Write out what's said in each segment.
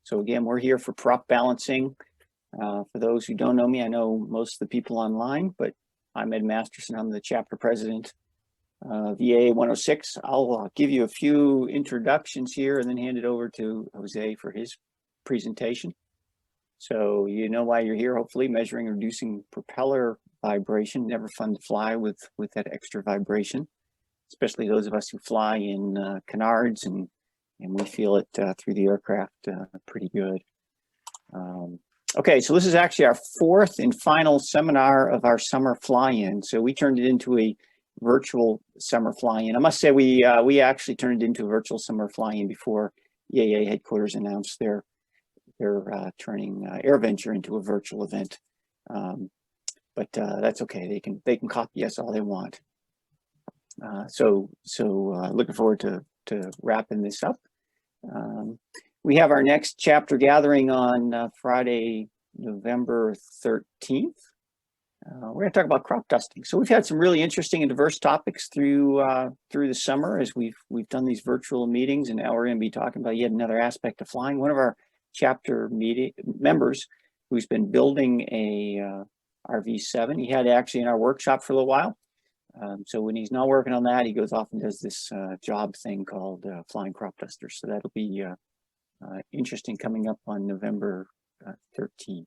So again, we're here for prop balancing. For those who don't know me, I know most of the people online, but I'm Ed Masterson. I'm the chapter president of EAA 106. I'll give you a few introductions here and then hand it over to Jose for his presentation. So you know why you're here, hopefully, measuring and reducing propeller vibration. Never fun to fly with that extra vibration, especially those of us who fly in canards, and we feel it through the aircraft pretty good. Okay, so this is actually our fourth and final seminar of our summer fly-in. So we turned it into a virtual summer fly-in. I must say we actually turned it into a virtual summer fly-in before EAA headquarters announced they're turning AirVenture into a virtual event. But that's okay. They can copy us all they want. So looking forward to wrapping this up. We have our next chapter gathering on Friday, November 13th. We're going to talk about crop dusting. So we've had some really interesting and diverse topics through the summer as we've done these virtual meetings, and now we're going to be talking about yet another aspect of flying. One of our chapter members who's been building a RV7, he had actually in our workshop for a little while. So when he's not working on that, he goes off and does this job thing called flying crop duster. So that'll be interesting coming up on November 13th.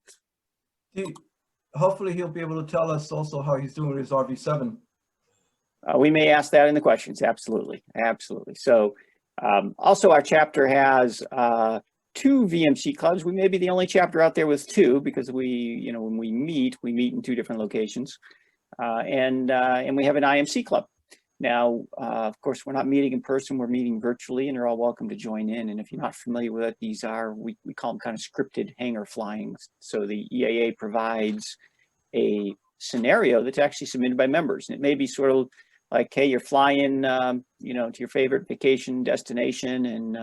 Hopefully he'll be able to tell us also how he's doing with his RV7. We may ask that in the questions. Absolutely. Absolutely. So also our chapter has 2 VMC clubs. We may be the only chapter out there with 2 because when we meet in 2 different locations. And we have an IMC club. Now, of course, we're not meeting in person, we're meeting virtually, and you're all welcome to join in. And if you're not familiar with it, these are, we call them kind of scripted hangar flyings. So the EAA provides a scenario that's actually submitted by members. And it may be sort of like, hey, you're flying, to your favorite vacation destination, and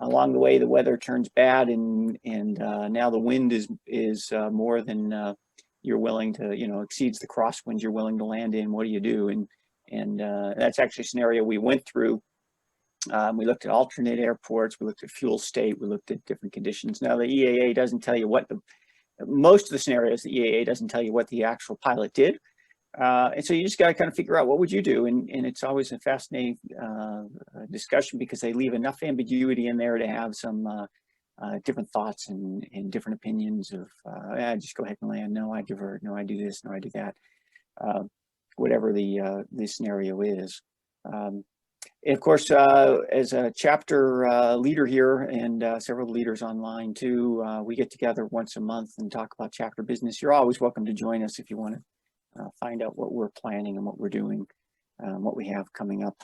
along the way, the weather turns bad, and now the wind is more than you're willing to, exceeds the crosswinds you're willing to land in. What do you do? And that's actually a scenario we went through. We looked at alternate airports, we looked at fuel state, we looked at different conditions. Now the EAA doesn't tell you what most of the scenarios, the EAA doesn't tell you what the actual pilot did. And so you just got to kind of figure out what would you do. And it's always a fascinating discussion because they leave enough ambiguity in there to have some different thoughts and different opinions of, just go ahead and land. No, I divert. No, I do this. No, I do that. Whatever the scenario is. And of course, as a chapter leader here and several leaders online too, we get together once a month and talk about chapter business. You're always welcome to join us if you want to find out what we're planning and what we're doing, what we have coming up.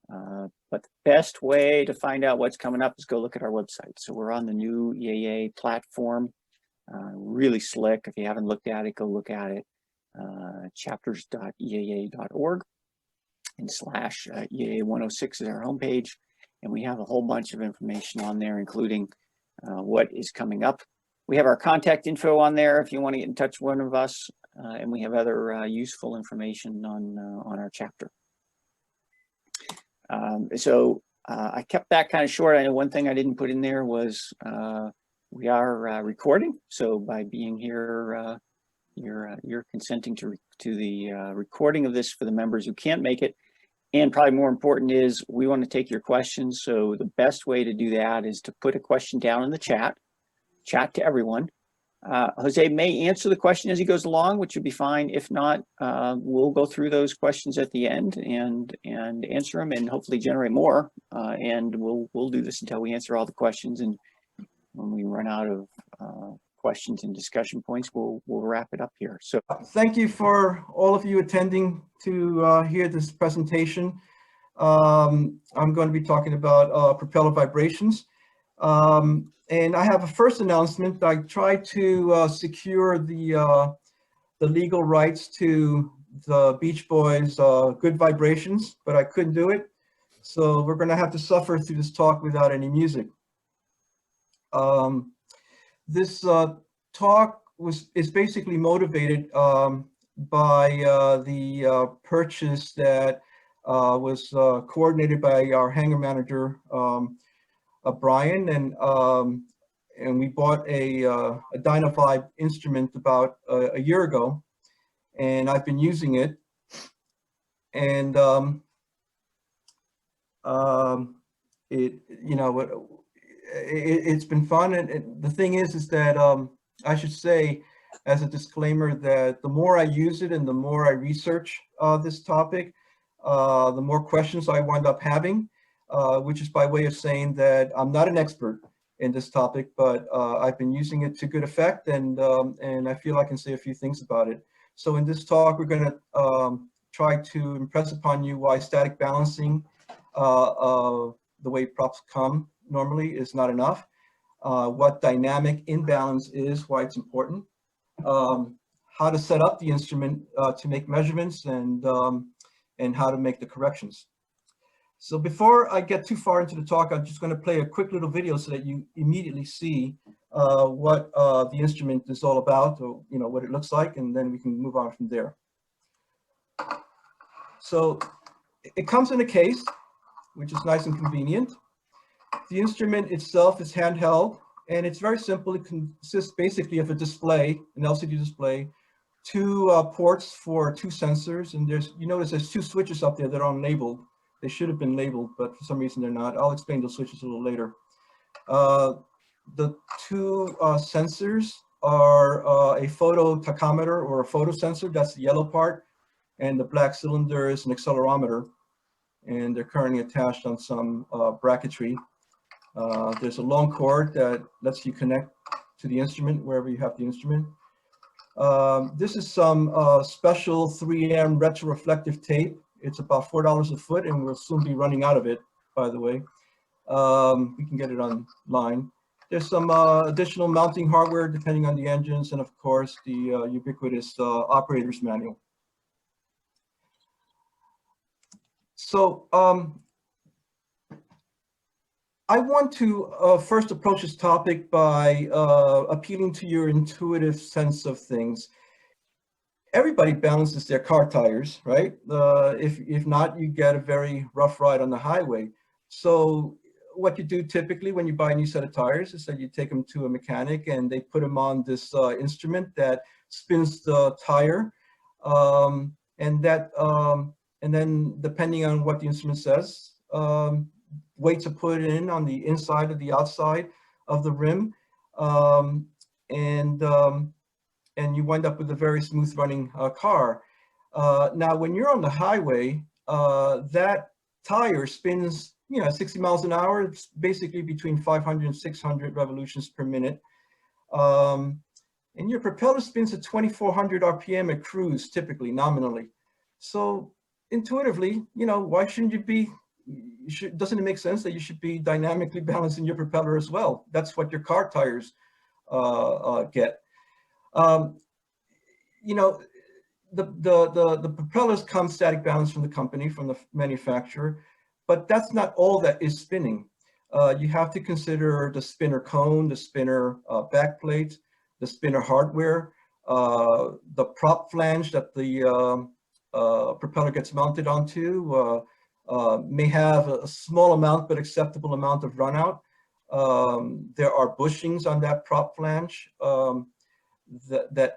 But the best way to find out what's coming up is go look at our website. So we're on the new EAA platform, really slick. If you haven't looked at it, go look at it. Chapters.eaa.org and /EAA 106 is our homepage, and we have a whole bunch of information on there, including what is coming up. We have our contact info on there if you want to get in touch with one of us, and we have other useful information on our chapter. So I kept that kind of short. I know one thing I didn't put in there was we are recording. So by being here, you're consenting to the recording of this for the members who can't make it. And probably more important is we want to take your questions. So the best way to do that is to put a question down in the chat to everyone. Jose may answer the question as he goes along, which would be fine. If not, we'll go through those questions at the end and answer them and hopefully generate more. And we'll do this until we answer all the questions. And when we run out of questions and discussion points, we'll wrap it up here. So thank you for all of you attending to hear this presentation. I'm going to be talking about propeller vibrations. And I have a first announcement. I tried to secure the legal rights to the Beach Boys' Good Vibrations, but I couldn't do it. So we're going to have to suffer through this talk without any music. This talk is basically motivated by the purchase that was coordinated by our hangar manager Brian, and we bought a DynaVibe instrument about a year ago, and I've been using it, and it's been fun. And the thing is that I should say, as a disclaimer, that the more I use it and the more I research this topic, the more questions I wind up having, which is by way of saying that I'm not an expert in this topic, but I've been using it to good effect, and I feel I can say a few things about it. So in this talk, we're going to try to impress upon you why static balancing, the way props come normally, is not enough. What dynamic imbalance is, why it's important. How to set up the instrument to make measurements, and how to make the corrections. So before I get too far into the talk, I'm just going to play a quick little video so that you immediately see what the instrument is all about, or what it looks like, and then we can move on from there. So it comes in a case, which is nice and convenient. The instrument itself is handheld, and it's very simple. It consists basically of a display, an LCD display, two ports for two sensors, and you notice there's two switches up there that are unlabeled. They should have been labeled, but for some reason they're not. I'll explain those switches a little later. The two sensors are a photo tachometer, or a photo sensor. That's the yellow part, and the black cylinder is an accelerometer, and they're currently attached on some bracketry. There's a long cord that lets you connect to the instrument wherever you have the instrument. This is some special 3M retroreflective tape. It's about $4 a foot, and we'll soon be running out of it, by the way. We can get it online. There's some additional mounting hardware depending on the engines, and of course the ubiquitous operator's manual. So I want to first approach this topic by appealing to your intuitive sense of things. Everybody balances their car tires, right? If not, you get a very rough ride on the highway. So what you do typically when you buy a new set of tires is that you take them to a mechanic, and they put them on this instrument that spins the tire, and then depending on what the instrument says, weights are put in on the inside or the outside of the rim, and you wind up with a very smooth running car. Now, when you're on the highway, that tire spins 60 miles an hour. It's basically between 500 and 600 revolutions per minute. And your propeller spins at 2,400 RPM at cruise, typically, nominally. So intuitively, why shouldn't you be, doesn't it make sense that you should be dynamically balancing your propeller as well? That's what your car tires get. The propellers come static balance from the company, from the manufacturer, but that's not all that is spinning. You have to consider the spinner cone, the spinner backplate, the spinner hardware, the prop flange that the propeller gets mounted onto may have a small amount but acceptable amount of runout. There are bushings on that prop flange that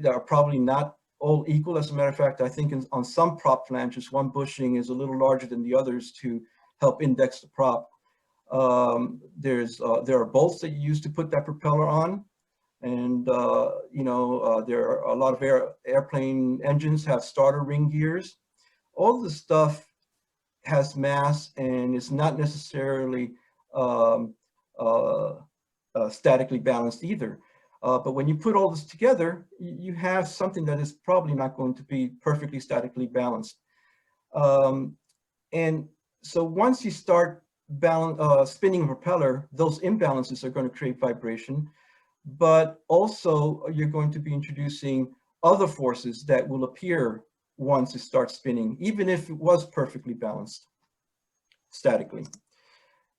are probably not all equal. As a matter of fact, I think on some prop flanges, one bushing is a little larger than the others to help index the prop. There are bolts that you use to put that propeller on, and there are a lot of airplane engines have starter ring gears. All this stuff has mass and is not necessarily statically balanced either. But when you put all this together, you have something that is probably not going to be perfectly statically balanced. And so once you start spinning a propeller, those imbalances are going to create vibration, but also you're going to be introducing other forces that will appear once it starts spinning, even if it was perfectly balanced statically.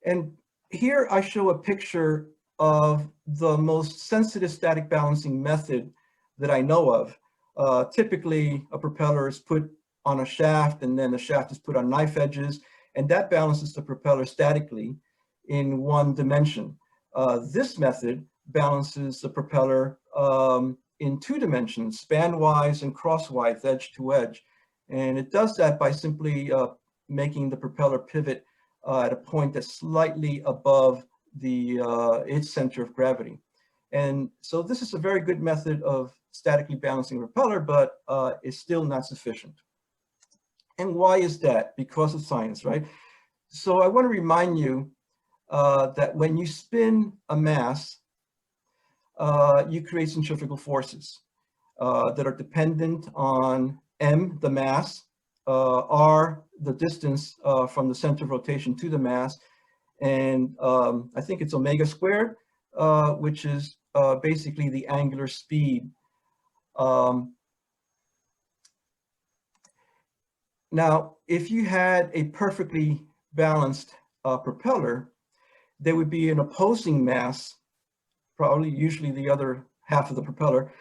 And here I show a picture of the most sensitive static balancing method that I know of. Typically, a propeller is put on a shaft, and then the shaft is put on knife edges, and that balances the propeller statically. in one dimension. This method balances the propeller in two dimensions, span-wise and crosswise, edge to edge. And it does that by simply making the propeller pivot at a point that's slightly above its center of gravity. And so this is a very good method of statically balancing the propeller, but it's still not sufficient. And why is that? Because of science, right? So I want to remind you that when you spin a mass, you create centrifugal forces that are dependent on m, the mass, r, the distance from the center of rotation to the mass, and I think it's omega squared, which is basically the angular speed. Now, if you had a perfectly balanced propeller, there would be an opposing mass, probably usually the other half of the propeller,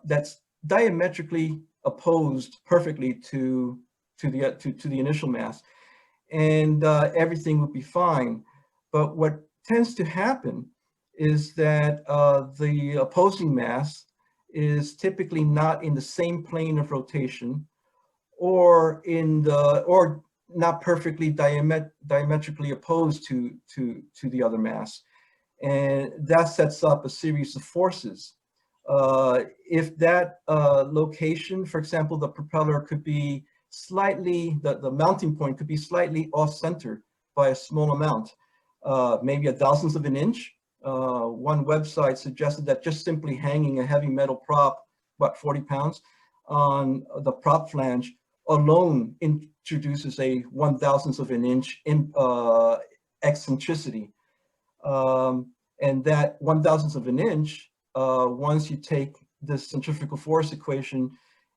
that's diametrically opposed perfectly to the initial mass, and everything would be fine. But what tends to happen is that the opposing mass is typically not in the same plane of rotation, or not perfectly diametrically opposed to the other mass. And that sets up a series of forces. If that location, for example, the propeller could be slightly, the mounting point could be slightly off-center by a small amount, maybe a thousandth of an inch. One website suggested that just simply hanging a heavy metal prop, about 40 pounds, on the prop flange alone introduces a 1,000th of an inch eccentricity. And that 1,000th of an inch, once you take this centrifugal force equation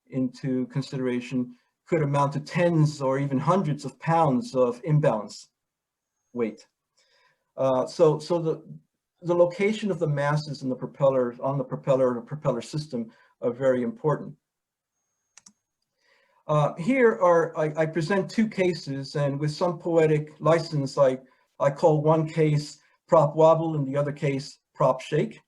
into consideration, could amount to tens or even hundreds of pounds of imbalance weight. So the location of the masses in the propeller, on the propeller system, are very important. Here I present two cases, and with some poetic license, I call one case prop wobble and the other case prop shake.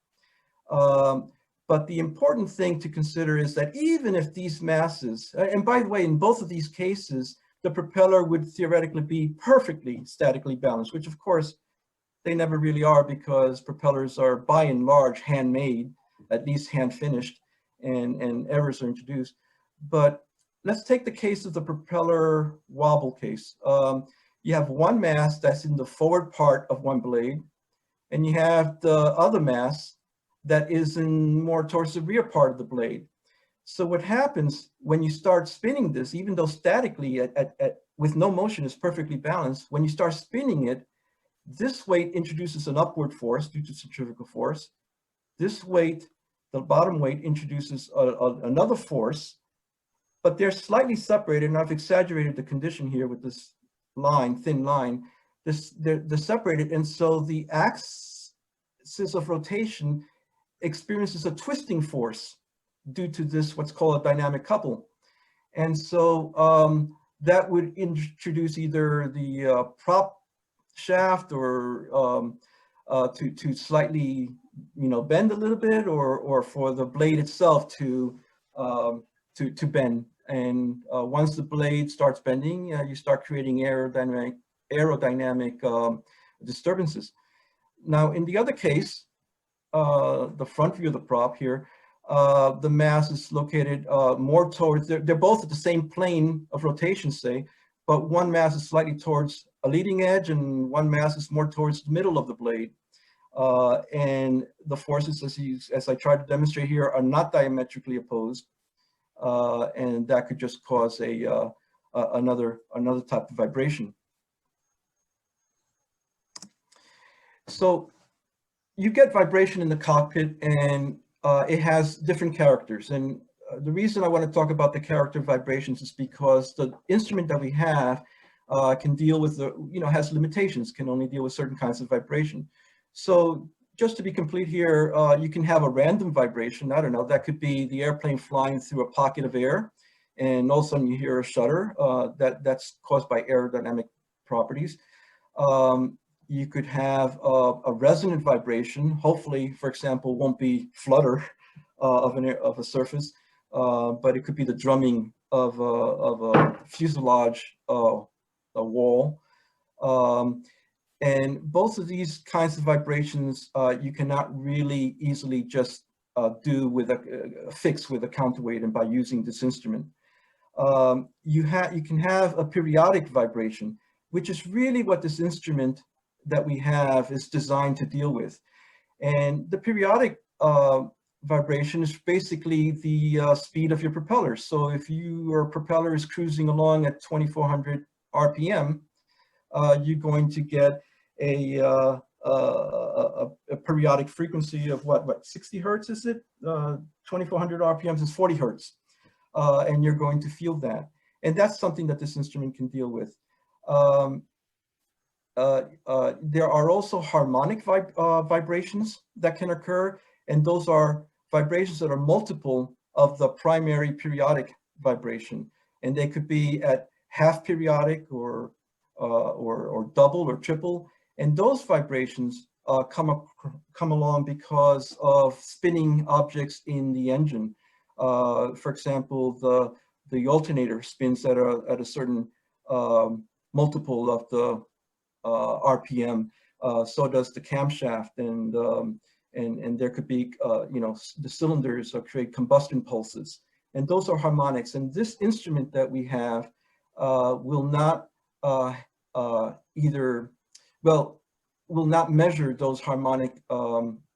But the important thing to consider is that even if these masses, and by the way, in both of these cases, the propeller would theoretically be perfectly statically balanced, which of course they never really are, because propellers are by and large handmade, at least hand finished, and errors are introduced. But let's take the case of the propeller wobble case. You have one mass that's in the forward part of one blade, and you have the other mass that is more towards the rear part of the blade. So what happens when you start spinning this, even though statically with no motion is perfectly balanced, when you start spinning it, this weight introduces an upward force due to centrifugal force. This weight, the bottom weight, introduces another force, but they're slightly separated, and I've exaggerated the condition here with this line, thin line. They're separated, and so the axis of rotation experiences a twisting force due to this, what's called a dynamic couple. And so that would introduce either the prop shaft or to slightly, bend a little bit, or for the blade itself to bend. And once the blade starts bending, you start creating aerodynamic disturbances. Now, in the other case, the front view of the prop here, the mass is located more towards, they're both at the same plane of rotation, say, but one mass is slightly towards a leading edge and one mass is more towards the middle of the blade. And the forces, as I tried to demonstrate here, are not diametrically opposed. And that could just cause another type of vibration. So you get vibration in the cockpit, and it has different characters. And the reason I want to talk about the character of vibrations is because the instrument that we have can deal with has limitations, can only deal with certain kinds of vibration. So just to be complete here, you can have a random vibration. I don't know, that could be the airplane flying through a pocket of air, and all of a sudden you hear a shudder. That's caused by aerodynamic properties. You could have a resonant vibration. Hopefully, for example, won't be flutter of a surface, but it could be the drumming of a fuselage, a wall. And both of these kinds of vibrations you cannot really easily just do with fix with a counterweight and by using this instrument. You can have a periodic vibration, which is really what this instrument that we have is designed to deal with. And the periodic vibration is basically the speed of your propeller. So if your propeller is cruising along at 2,400 RPM, you're going to get a periodic frequency of what 60 hertz is it? 2,400 RPMs is 40 hertz. And you're going to feel that. And that's something that this instrument can deal with. There are also harmonic vibrations that can occur, and those are vibrations that are multiple of the primary periodic vibration. And they could be at half periodic or double or triple. And those vibrations come along because of spinning objects in the engine. For example, the alternator spins at a certain multiple of the RPM. So does the camshaft, and there could be the cylinders create combustion pulses, and those are harmonics. And this instrument that we have will not will not measure those harmonic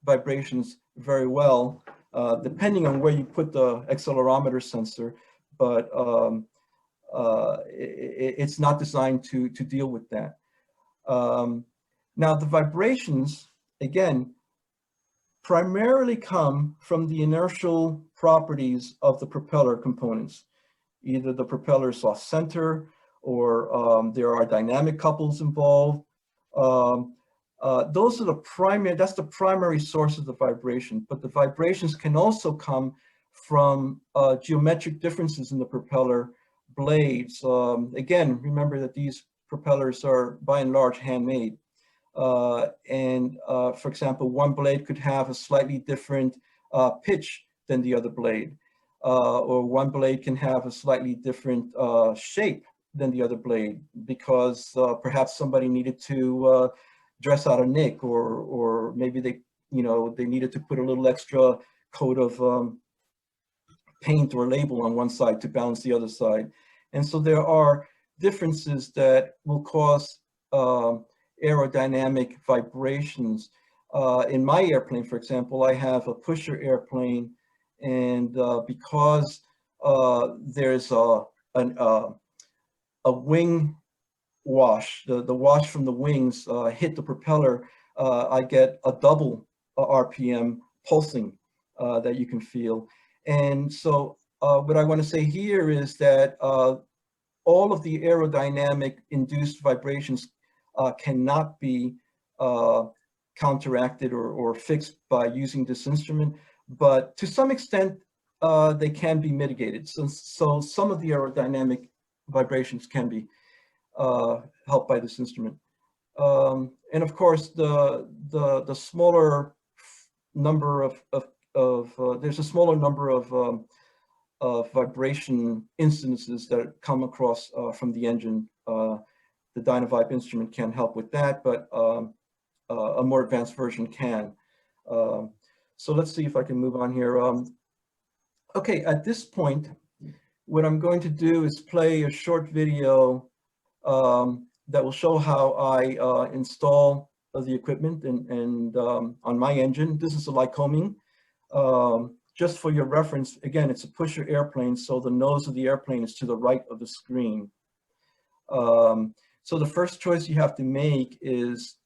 vibrations very well, depending on where you put the accelerometer sensor, but it's not designed to deal with that. Now the vibrations, again, primarily come from the inertial properties of the propeller components. Either the propeller is off center, or there are dynamic couples involved. Those are the primary, that's the primary source of the vibration, but the vibrations can also come from geometric differences in the propeller blades. Again, remember that these propellers are by and large handmade. For example, one blade could have a slightly different pitch than the other blade, or one blade can have a slightly different shape than the other blade because perhaps somebody needed to dress out a nick, or maybe they needed to put a little extra coat of paint or label on one side to balance the other side. And so there are differences that will cause aerodynamic vibrations. In my airplane, for example, I have a pusher airplane, and because there's a wing wash, the wash from the wings hit the propeller, I get a double RPM pulsing that you can feel. And so what I want to say here is that all of the aerodynamic induced vibrations cannot be counteracted or fixed by using this instrument, but to some extent they can be mitigated. So some of the aerodynamic vibrations can be helped by this instrument. And of course, the smaller number there's a smaller number of vibration incidences that come across from the engine. The DynaVibe instrument can help with that, but a more advanced version can. So let's see if I can move on here. Okay, at this point, what I'm going to do is play a short video that will show how I install the equipment and on my engine. This is a Lycoming. Just for your reference, again, it's a pusher airplane, so the nose of the airplane is to the right of the screen. So the first choice you have to make is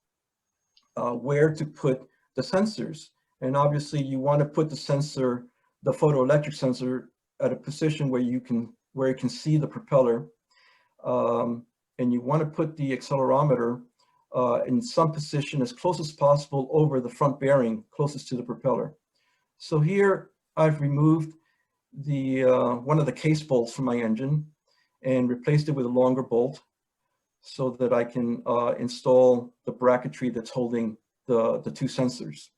where to put the sensors. And obviously you want to put the sensor, the photoelectric sensor, at a position where you can see the propeller. And you want to put the accelerometer in some position as close as possible over the front bearing closest to the propeller. So here I've removed the one of the case bolts from my engine and replaced it with a longer bolt. so that I can install the bracketry that's holding the two sensors.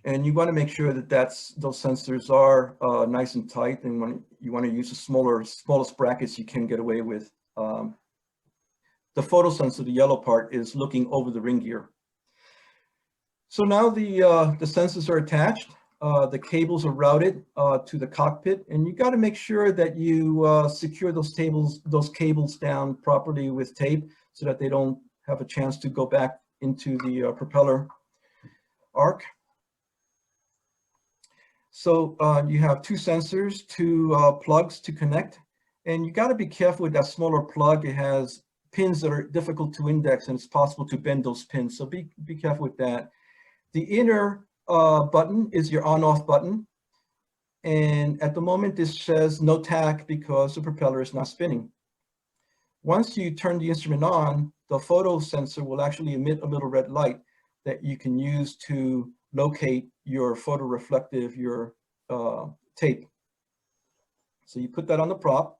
And you want to make sure that those sensors are nice and tight, and when you want to use the smallest brackets you can get away with. The photo sensor, the yellow part, is looking over the ring gear. So now the sensors are attached. The cables are routed to the cockpit, and you got to make sure that you secure those cables down properly with tape so that they don't have a chance to go back into the propeller arc. So you have two sensors, two plugs to connect, and you got to be careful with that smaller plug. It has pins that are difficult to index, and it's possible to bend those pins. So be careful with that. The inner button is your on-off button. And at the moment, this says no tach because the propeller is not spinning. Once you turn the instrument on, the photo sensor will actually emit a little red light that you can use to locate your photoreflective, your tape. So you put that on the prop.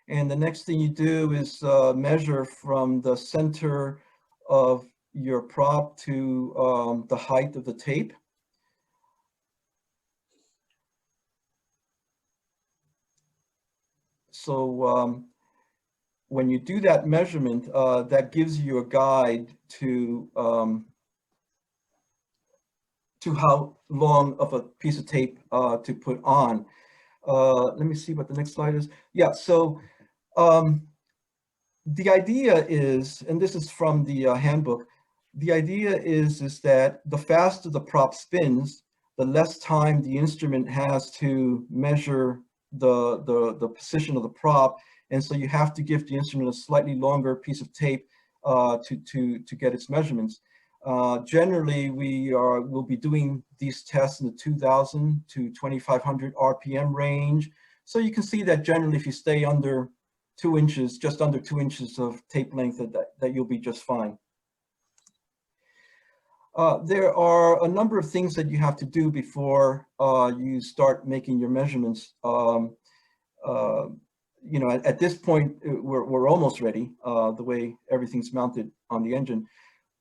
And the next thing you do is measure from the center of your prop to the height of the tape. So when you do that measurement, that gives you a guide to how long of a piece of tape to put on. Let me see what the next slide is. Yeah, so the idea is, and this is from the handbook, the idea is that the faster the prop spins, the less time the instrument has to measure the position of the prop, and so you have to give the instrument a slightly longer piece of tape to get its measurements. Generally, we'll be doing these tests in the 2,000 to 2,500 RPM range. So you can see that generally, if you stay under 2 inches, just under 2 inches of tape length, that you'll be just fine. There are a number of things that you have to do before you start making your measurements. You know, at this point, we're almost ready, the way everything's mounted on the engine.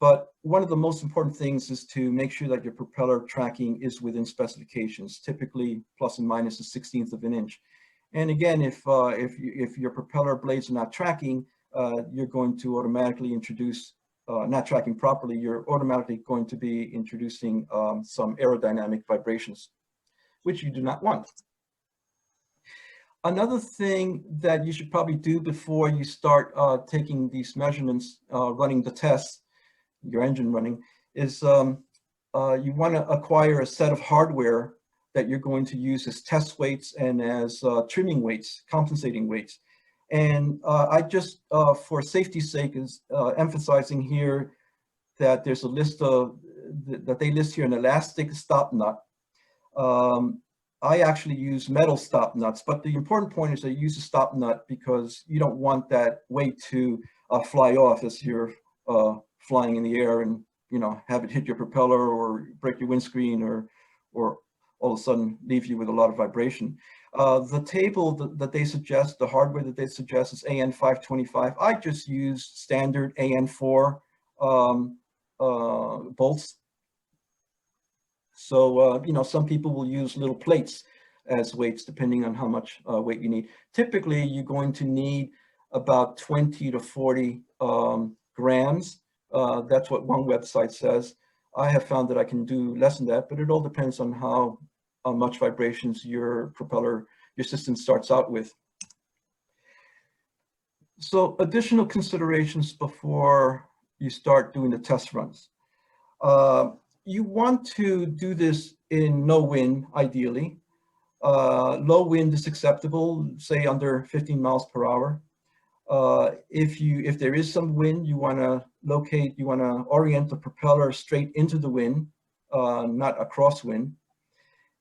But one of the most important things is to make sure that your propeller tracking is within specifications, typically plus and minus a 1/16 of an inch. And again, if your propeller blades are not tracking, you're going to automatically introduce, not tracking properly, you're automatically going to be introducing some aerodynamic vibrations, which you do not want. Another thing that you should probably do before you start taking these measurements, running the tests, your engine running, is you want to acquire a set of hardware that you're going to use as test weights and as trimming weights, compensating weights. And I just, for safety's sake, is emphasizing here that there's a list of, that they list here an elastic stop nut. I actually use metal stop nuts, but the important point is that you use a stop nut because you don't want that weight to fly off as you're flying in the air and, you know, have it hit your propeller or break your windscreen or all of a sudden leave you with a lot of vibration. The table that they suggest, the hardware that they suggest, is AN525. I just use standard AN4 bolts. So, you know, some people will use little plates as weights depending on how much weight you need. Typically, you're going to need about 20 to 40 grams. That's what one website says. I have found that I can do less than that, but it all depends on how much vibrations your propeller, your system starts out with. So additional considerations before you start doing the test runs. You want to do this in no wind, ideally. Low wind is acceptable, say under 15 miles per hour. If there is some wind, you want to orient the propeller straight into the wind, not a crosswind.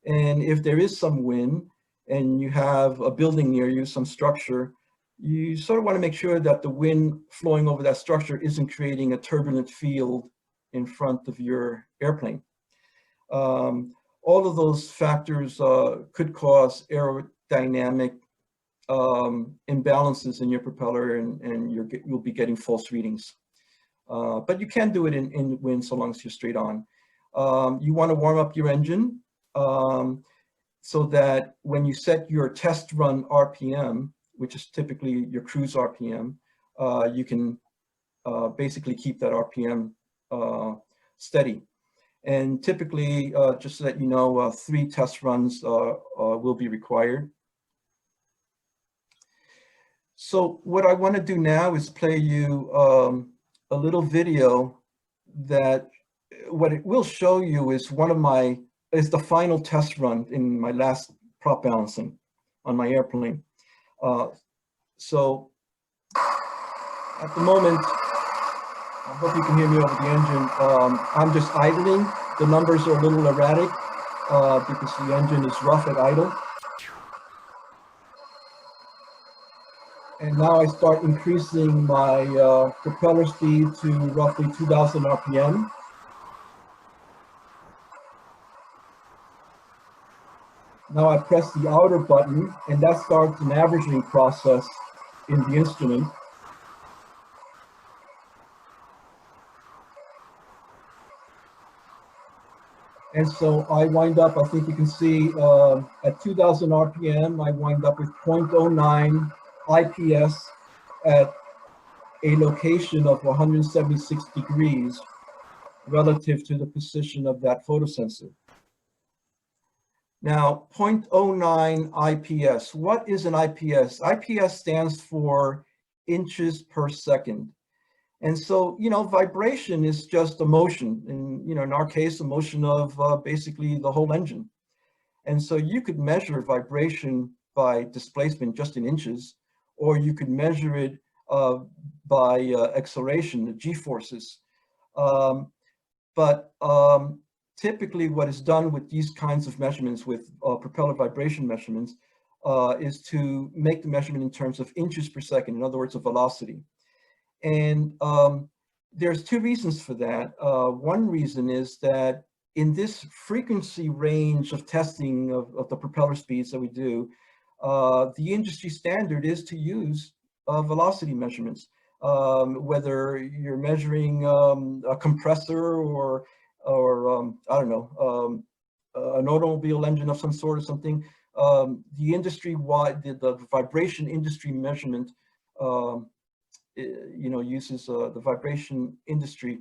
And if there is some wind and you have a building near you, some structure, you sort of want to make sure that the wind flowing over that structure isn't creating a turbulent field in front of your airplane. All of those factors could cause aerodynamic imbalances in your propeller, and you'll be getting false readings. But you can do it in wind so long as you're straight on. You want to warm up your engine so that when you set your test run RPM, which is typically your cruise RPM, you can basically keep that RPM steady. And typically, just so that you know, 3 test runs will be required. So what I want to do now is play you a little video that what it will show you is the final test run in my last prop balancing on my airplane. So at the moment, I hope you can hear me over the engine. I'm just idling. The numbers are a little erratic because the engine is rough at idle. And now I start increasing my propeller speed to roughly 2,000 RPM. Now I press the outer button, and that starts an averaging process in the instrument. And so I wind up, I think you can see at 2,000 RPM, I wind up with 0.09 IPS at a location of 176 degrees relative to the position of that photosensor. Now, 0.09 IPS. What is an IPS? IPS stands for inches per second. And so, you know, vibration is just a motion, and, you know, in our case, a motion of basically the whole engine. And so you could measure vibration by displacement just in inches, or you could measure it by acceleration, the g-forces. But typically what is done with these kinds of measurements, with propeller vibration measurements, is to make the measurement in terms of inches per second, in other words, of velocity. And there's 2 reasons for that. One reason is that in this frequency range of testing of the propeller speeds that we do, the industry standard is to use velocity measurements, whether you're measuring a compressor or I don't know, an automobile engine of some sort or something. The industry-wide, the vibration industry measurement, you know, uses the vibration industry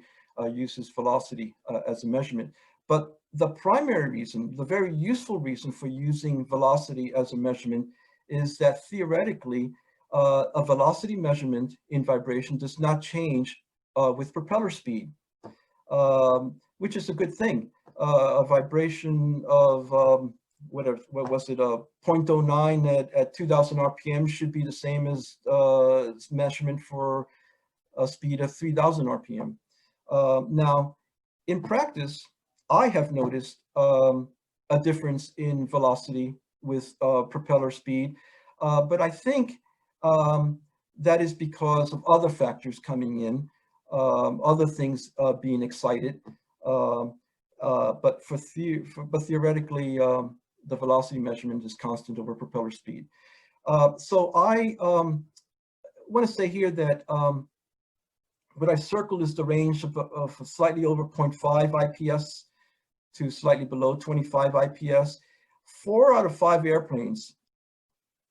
uses velocity as a measurement. But the primary reason, the very useful reason for using velocity as a measurement is that theoretically, a velocity measurement in vibration does not change with propeller speed, which is a good thing. A vibration of what was it, 0.09 at 2,000 RPM should be the same as measurement for a speed of 3,000 RPM. Now, in practice, I have noticed a difference in velocity with propeller speed, but I think that is because of other factors coming in, other things being excited. But theoretically, the velocity measurement is constant over propeller speed. So I want to say here that what I circled is the range of slightly over 0.5 IPS to slightly below 25 IPS. 4 out of 5 airplanes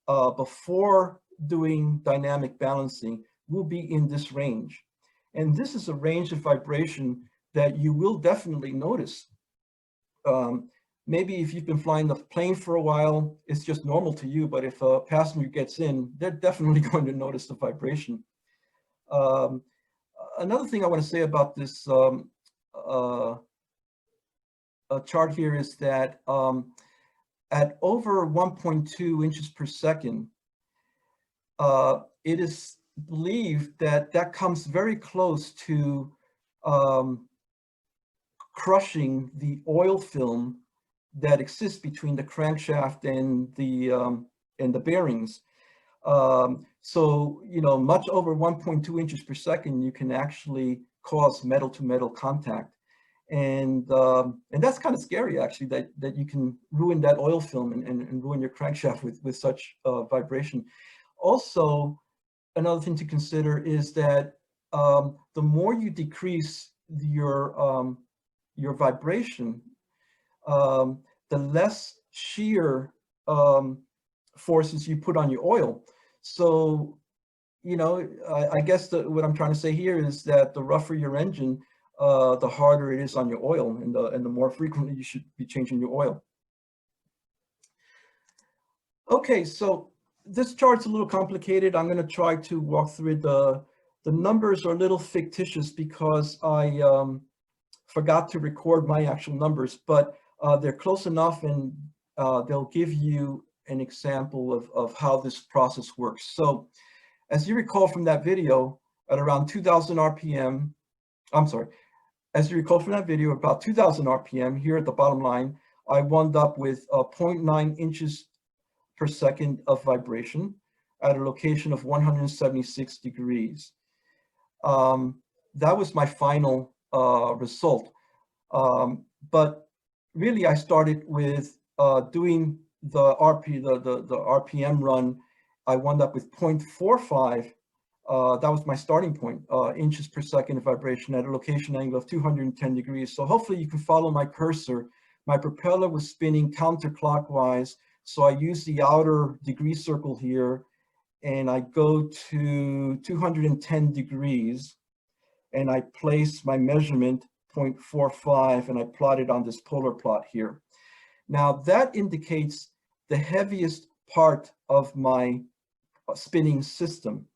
before doing dynamic balancing will be in this range. And this is a range of vibration that you will definitely notice. Maybe if you've been flying the plane for a while, it's just normal to you, but if a passenger gets in, they're definitely going to notice the vibration. Another thing I want to say about this chart here is that at over 1.2 inches per second, it is believed that that comes very close to crushing the oil film that exists between the crankshaft and the bearings. So, you know, much over 1.2 inches per second, you can actually cause metal-to-metal contact. And that's kind of scary, actually, that you can ruin that oil film and ruin your crankshaft with such vibration. Also, another thing to consider is that the more you decrease your vibration, the less shear forces you put on your oil. So, you know, I guess what I'm trying to say here is that the rougher your engine, the harder it is on your oil, and the more frequently you should be changing your oil. Okay, so this chart's a little complicated. I'm going to try to walk through it. The numbers are a little fictitious because I forgot to record my actual numbers, but they're close enough, and they'll give you an example of how this process works. So as you recall from that video, at around 2000 RPM, as you recall from that video, about 2000 RPM, here at the bottom line, I wound up with 0.9 inches per second of vibration at a location of 176 degrees. That was my final result. But really, I started with doing the RPM run. I wound up with 0.45. That was my starting point, inches per second of vibration at a location angle of 210 degrees. So hopefully you can follow my cursor. My propeller was spinning counterclockwise, so I use the outer degree circle here, and I go to 210 degrees, and I place my measurement 0.45, and I plot it on this polar plot here. Now that indicates the heaviest part of my spinning system.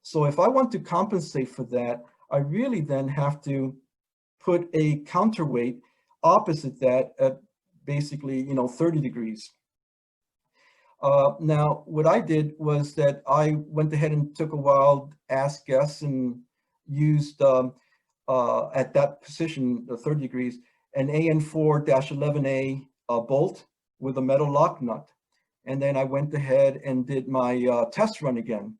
So if I want to compensate for that, I really then have to put a counterweight opposite that at basically, 30 degrees. Now, what I did was that I went ahead and took a wild ass guess and used, at that position, 30 degrees, an AN4-11A bolt with a metal lock nut. And then I went ahead and did my test run again.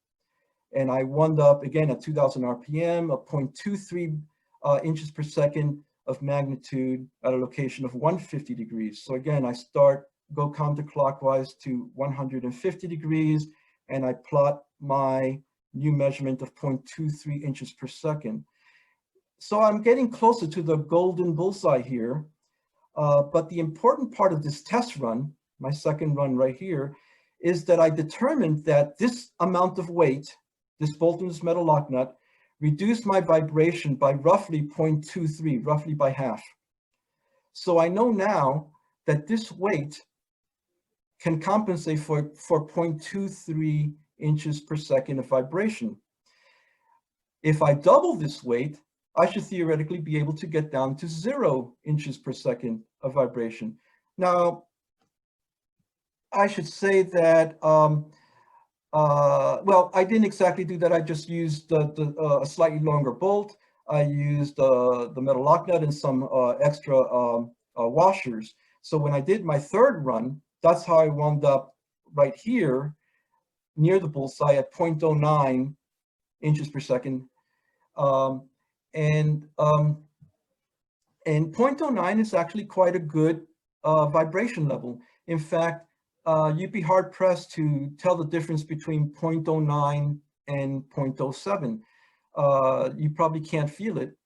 And I wound up again at 2000 RPM, 0.23 inches per second of magnitude at a location of 150 degrees. So again, I go counterclockwise to 150 degrees, and I plot my new measurement of 0.23 inches per second. So I'm getting closer to the golden bullseye here. But the important part of this test run, my second run right here, is that I determined that this amount of weight, this bolt and this metal lock nut, reduced my vibration by roughly 0.23, roughly by half. So I know now that this weight can compensate for 0.23 inches per second of vibration. If I double this weight, I should theoretically be able to get down to 0 inches per second of vibration. Now, I should say that, well, I didn't exactly do that. I just used a slightly longer bolt. I used the metal lock nut and some extra washers. So when I did my third run, that's how I wound up right here near the bullseye at 0.09 inches per second. And 0.09 is actually quite a good vibration level. In fact, you'd be hard pressed to tell the difference between 0.09 and 0.07. You probably can't feel it.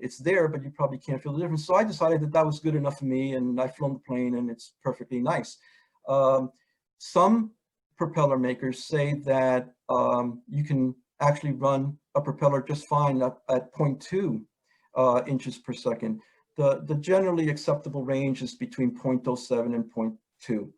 It's there, but you probably can't feel the difference. So I decided that that was good enough for me, and I've flown the plane, and it's perfectly nice. Some propeller makers say that you can actually run a propeller just fine at 0.2 inches per second. The generally acceptable range is between 0.07 and 0.2.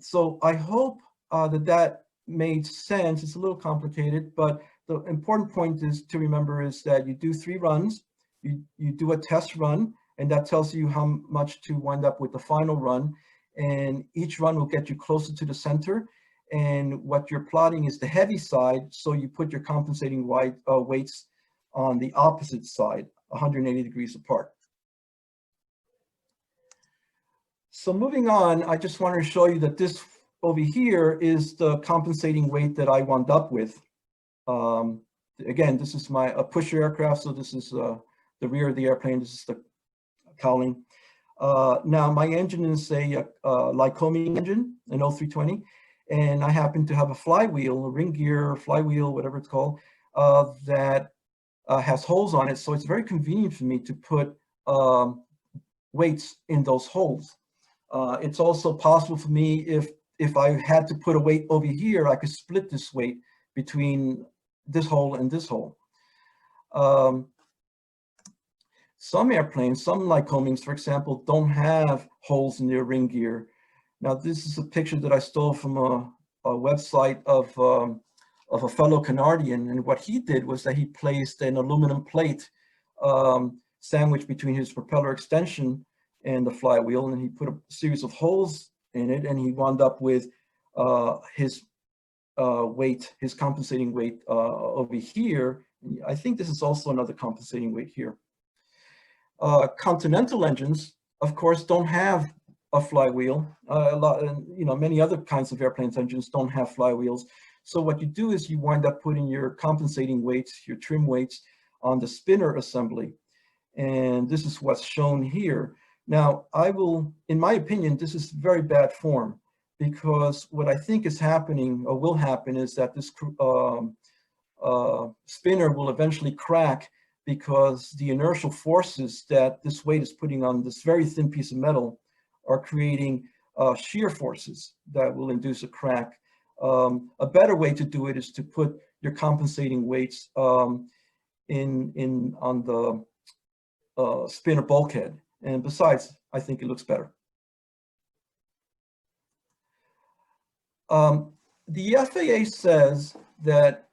So I hope that made sense. It's a little complicated, but the important point is to remember is that you do 3 runs, you do a test run, and that tells you how much to wind up with the final run. And each run will get you closer to the center. And what you're plotting is the heavy side, so you put your compensating weights on the opposite side, 180 degrees apart. So moving on, I just wanted to show you that this over here is the compensating weight that I wound up with. Again, this is a pusher aircraft, so this is the rear of the airplane. This is the cowling. Now my engine is a Lycoming engine, an 0320, and I happen to have a flywheel, a ring gear, flywheel, whatever it's called, that has holes on it. So it's very convenient for me to put weights in those holes. It's also possible for me, if I had to put a weight over here, I could split this weight between this hole and this hole. Some airplanes, some Lycomings, for example, don't have holes in their ring gear. Now, this is a picture that I stole from a website of a fellow Canadian, and what he did was that he placed an aluminum plate sandwiched between his propeller extension and the flywheel, and he put a series of holes in it, and he wound up with his weight, his compensating weight over here. I think this is also another compensating weight here. Continental engines, of course, don't have a flywheel. Many other kinds of airplanes engines don't have flywheels. So what you do is you wind up putting your compensating weights, your trim weights, on the spinner assembly. And this is what's shown here. Now, in my opinion, this is very bad form, because what I think is happening, or will happen, is that this spinner will eventually crack, because the inertial forces that this weight is putting on this very thin piece of metal are creating shear forces that will induce a crack. A better way to do it is to put your compensating weights on the spinner bulkhead. And besides, I think it looks better. The FAA says that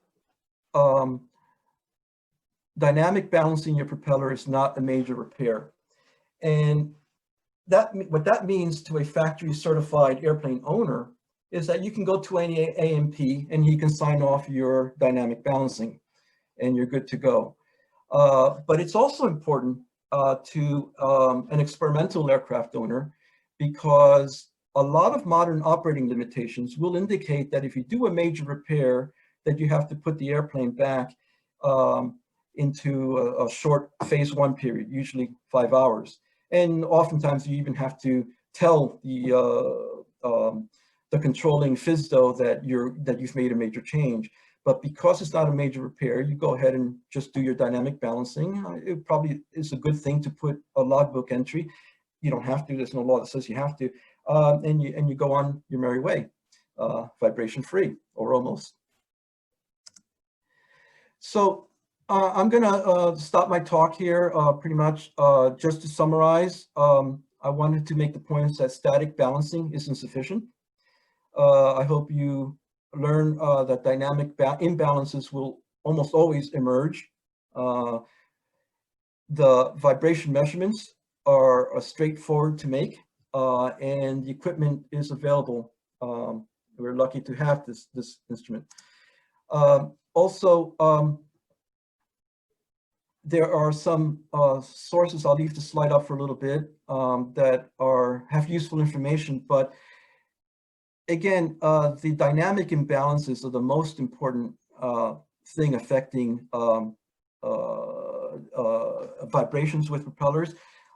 dynamic balancing your propeller is not a major repair. And what that means to a factory certified airplane owner is that you can go to any A&P and he can sign off your dynamic balancing and you're good to go. But it's also important to an experimental aircraft owner, because a lot of modern operating limitations will indicate that if you do a major repair, that you have to put the airplane back into a short phase 1 period, usually 5 hours. And oftentimes you even have to tell the controlling FSDO that you've made a major change. But because it's not a major repair, you go ahead and just do your dynamic balancing. It probably is a good thing to put a logbook entry. You don't have to, there's no law that says you have to. And you go on your merry way, vibration free, or almost. So I'm gonna stop my talk here pretty much. Just to summarize, I wanted to make the points that static balancing is insufficient. I hope you learn that dynamic imbalances will almost always emerge. The vibration measurements are straightforward to make, and the equipment is available. We're lucky to have this instrument. Also, there are some sources, I'll leave the slide up for a little bit, that have useful information, but again, the dynamic imbalances are the most important thing affecting vibrations with propellers.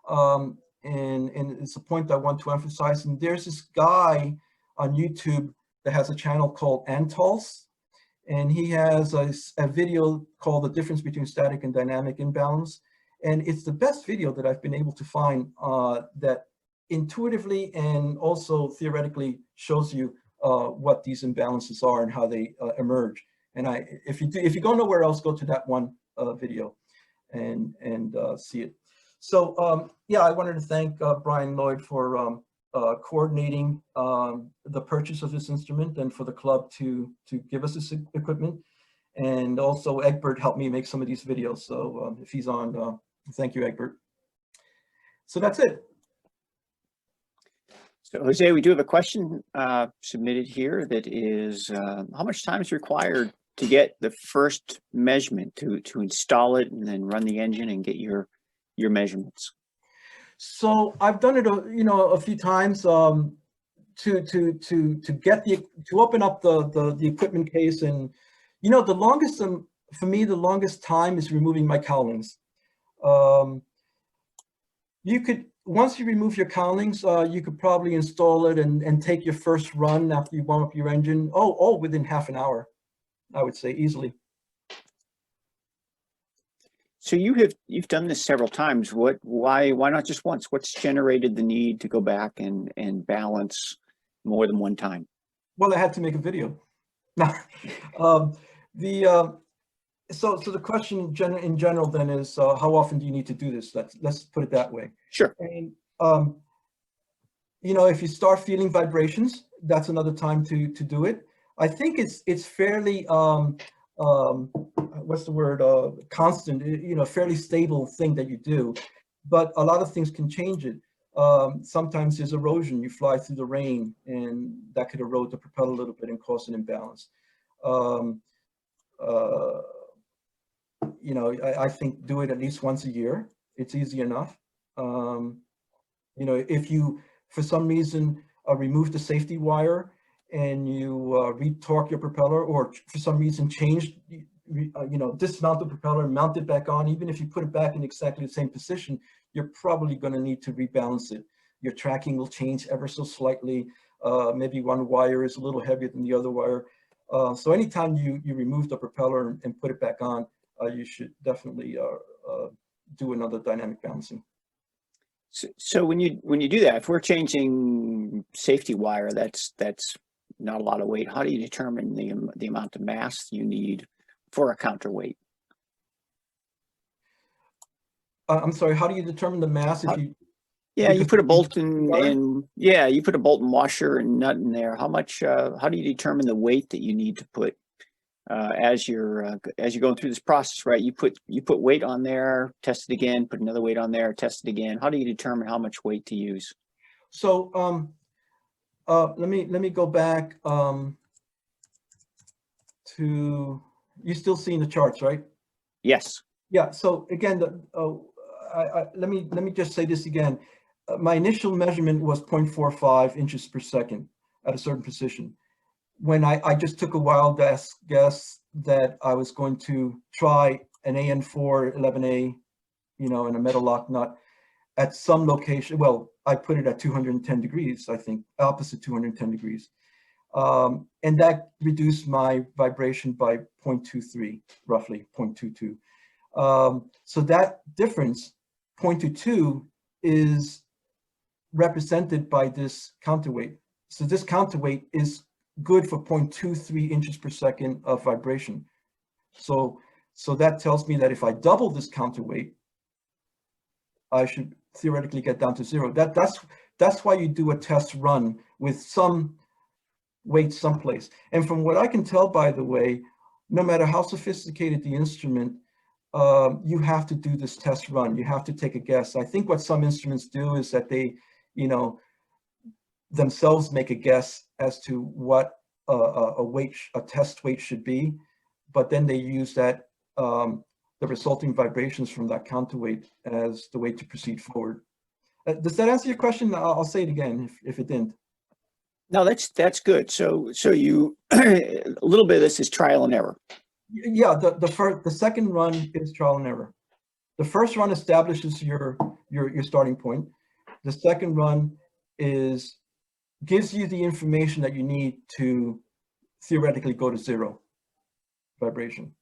And it's a point I want to emphasize. And there's this guy on YouTube that has a channel called Antols, and he has a video called The Difference Between Static and Dynamic Imbalance. And it's the best video that I've been able to find that intuitively and also theoretically shows you what these imbalances are and how they emerge. And if you go nowhere else, go to that one video and see it. So yeah, I wanted to thank Brian Lloyd for coordinating the purchase of this instrument and for the club to give us this equipment. And also Egbert helped me make some of these videos. So if he's on, thank you, Egbert. So that's it. So Jose, we do have a question submitted here that is, how much time is required to get the first measurement, to install it and then run the engine and get your measurements? So I've done it, a few times to open up the equipment case, and the longest for me, the longest time is removing my cowlings. You could, once you remove your cowlings, you could probably install it and take your first run after you warm up your engine. Oh, within half an hour, I would say easily. So you've done this several times. Why not just once? What's generated the need to go back and balance more than one time? Well, I had to make a video. So the question in general then is, how often do you need to do this? Let's put it that way. Sure. And if you start feeling vibrations, that's another time to do it. I think it's fairly what's the word? Constant. Fairly stable thing that you do, but a lot of things can change it. Sometimes there's erosion. You fly through the rain, and that could erode the propeller a little bit and cause an imbalance. I think do it at least once a year. It's easy enough. If you, for some reason, remove the safety wire and you retorque your propeller, or for some reason change, dismount the propeller and mount it back on, even if you put it back in exactly the same position, you're probably going to need to rebalance it. Your tracking will change ever so slightly. Maybe one wire is a little heavier than the other wire. So anytime you remove the propeller and put it back on, you should definitely do another dynamic balancing. So when you do that, if we're changing safety wire, that's not a lot of weight. How do you determine the amount of mass you need for a counterweight? I'm sorry, how do you determine the mass if you? Yeah, you put a bolt you put a bolt and washer and nut in there. How do you determine the weight that you need to put as you're going through this process, right? You put weight on there, test it again, put another weight on there, test it again. How do you determine how much weight to use? So let me go back to, you still seeing the charts, right? Yes. Yeah. So again, let me just say this again. My initial measurement was 0.45 inches per second at a certain position. When I just took a wild guess that I was going to try an AN4 11A, in a metal lock nut at some location. Well, I put it at 210 degrees, I think, opposite 210 degrees. And that reduced my vibration by 0.23, roughly 0.22. So that difference, 0.22, is represented by this counterweight. So this counterweight is good for 0.23 inches per second of vibration. So that tells me that if I double this counterweight, I should theoretically get down to zero. That's why you do a test run with some weight someplace. And from what I can tell, by the way, no matter how sophisticated the instrument, you have to do this test run. You have to take a guess. I think what some instruments do is that they, themselves make a guess as to what a test weight should be, but then they use that the resulting vibrations from that counterweight as the way to proceed forward. Does that answer your question? I'll say it again if it didn't. No, that's good. So you a little bit of this is trial and error. Yeah, the second run is trial and error. The first run establishes your starting point. The second run gives you the information that you need to theoretically go to zero vibration.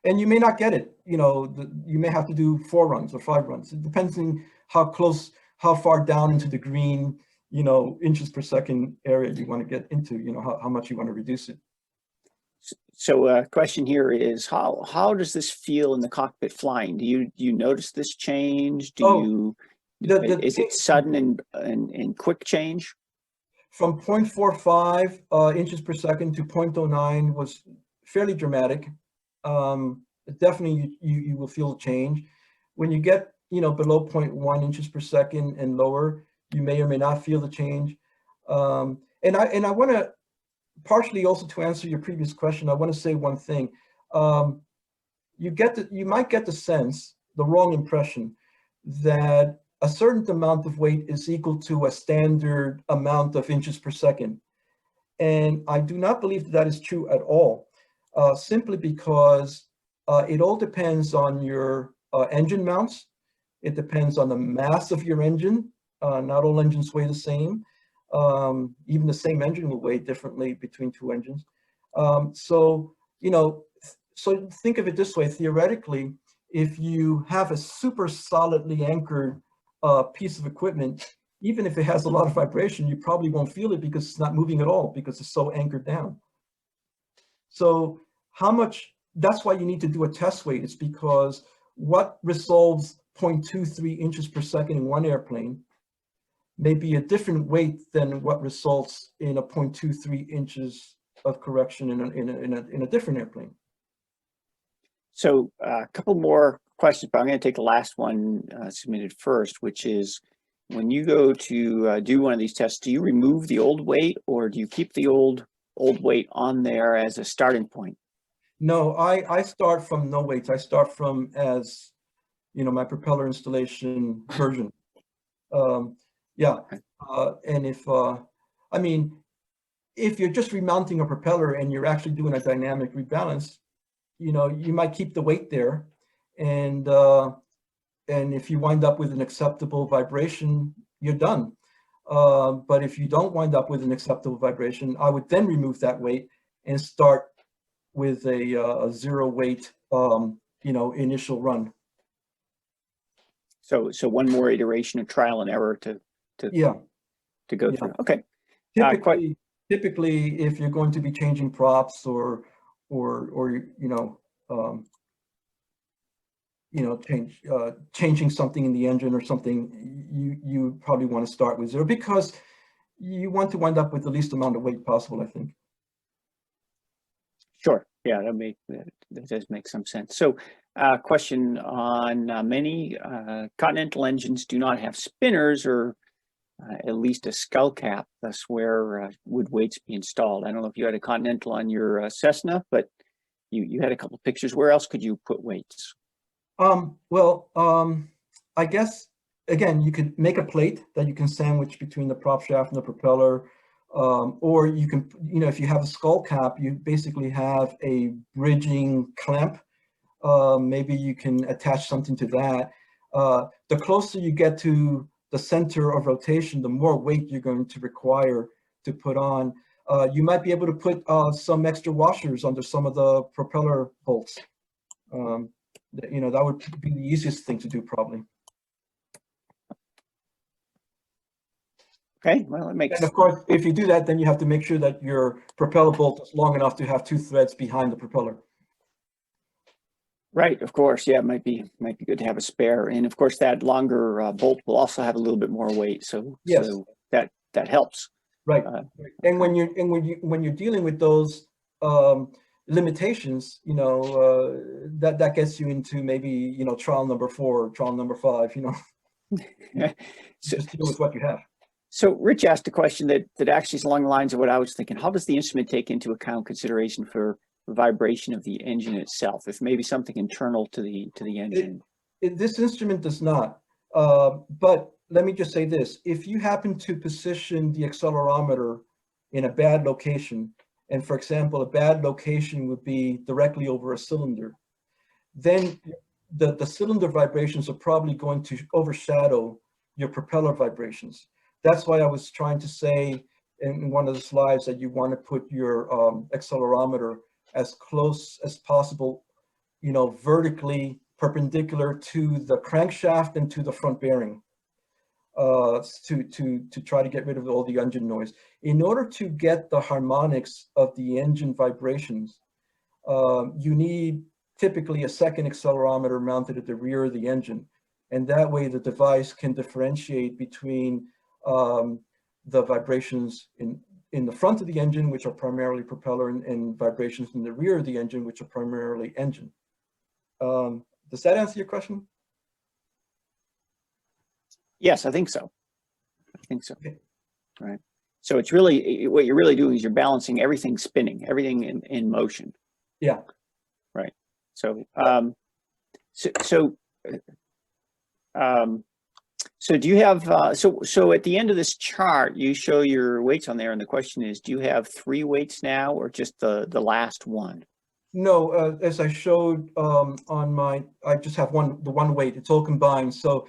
And you may not get it. You may have to do 4 runs or 5 runs. It depends on how far down into the green, inches per second area you want to get into, how much you want to reduce it. So a question here is how does this feel in the cockpit flying? Do you notice this change? Is it sudden and quick change? From 0.45 inches per second to 0.09 was fairly dramatic. Definitely you will feel a change. When you get below 0.1 inches per second and lower, you may or may not feel the change. And I want to, partially also to answer your previous question, I want to say one thing. You might get the sense, the wrong impression, that a certain amount of weight is equal to a standard amount of inches per second. And I do not believe that is true at all, simply because it all depends on your engine mounts. It depends on the mass of your engine. Not all engines weigh the same. Even the same engine will weigh differently between two engines. So, you know, so think of it this way. Theoretically, if you have a super solidly anchored piece of equipment, even if it has a lot of vibration, you probably won't feel it because it's not moving at all because it's so anchored down. So how much, that's why you need to do a test weight. It's because what resolves 0.23 inches per second in one airplane may be a different weight than what results in a 0.23 inches of correction in a different airplane. So a couple more questions, but I'm going to take the last one submitted first, which is when you go to do one of these tests, do you remove the old weight or do you keep the old weight on there as a starting point? No, I start from no weights. I start from as, you know, my propeller installation version. Yeah, and if, I mean, if you're just remounting a propeller and you're actually doing a dynamic rebalance, you know, you might keep the weight there, and if you wind up with an acceptable vibration, you're done. But if you don't wind up with an acceptable vibration, I would then remove that weight and start with a zero weight, you know, initial run. So one more iteration of trial and error to go through. Okay. Typically, if you're going to be changing props or changing something in the engine or something, you probably want to start with zero because you want to wind up with the least amount of weight possible, I think. Sure. Yeah, that does make some sense. So question on many Continental engines do not have spinners or at least a skull cap, thus where would weights be installed? I don't know if you had a Continental on your Cessna, but you had a couple of pictures. Where else could you put weights? I guess, again, you could make a plate that you can sandwich between the prop shaft and the propeller, or you can, you know, if you have a skull cap, you basically have a bridging clamp. Maybe you can attach something to that. The closer you get to the center of rotation, the more weight you're going to require to put on. You might be able to put some extra washers under some of the propeller bolts. You know, that would be the easiest thing to do, probably. Okay, well, it makes. And of course, if you do that, then you have to make sure that your propeller bolt is long enough to have two threads behind the propeller. Right, of course, yeah, it might be good to have a spare, and of course that longer bolt will also have a little bit more weight, so yes, so that helps. Right, and when you're dealing with those limitations, you know, that gets you into maybe, you know, trial number 4, trial number 5, you know. So, just deal with what you have. So Rich asked a question that actually is along the lines of what I was thinking. How does the instrument take into account consideration for vibration of the engine itself, if maybe something internal to the engine? This instrument does not, but let me just say this. If you happen to position the accelerometer in a bad location, and for example, a bad location would be directly over a cylinder, then the cylinder vibrations are probably going to overshadow your propeller vibrations. That's why I was trying to say in one of the slides that you want to put your accelerometer as close as possible, you know, vertically perpendicular to the crankshaft and to the front bearing, to try to get rid of all the engine noise. In order to get the harmonics of the engine vibrations, you need typically a second accelerometer mounted at the rear of the engine. And that way the device can differentiate between the vibrations in the front of the engine, which are primarily propeller, and vibrations in the rear of the engine, which are primarily engine. Does that answer your question? Yes, I think so. Okay. All right. So it's really, what you're really doing is you're balancing everything spinning, everything in motion. Yeah. Right. So, so do you have, so at the end of this chart, you show your weights on there, and the question is, do you have 3 weights now or just the last one? No, as I showed on my, I just have the one weight. It's all combined. So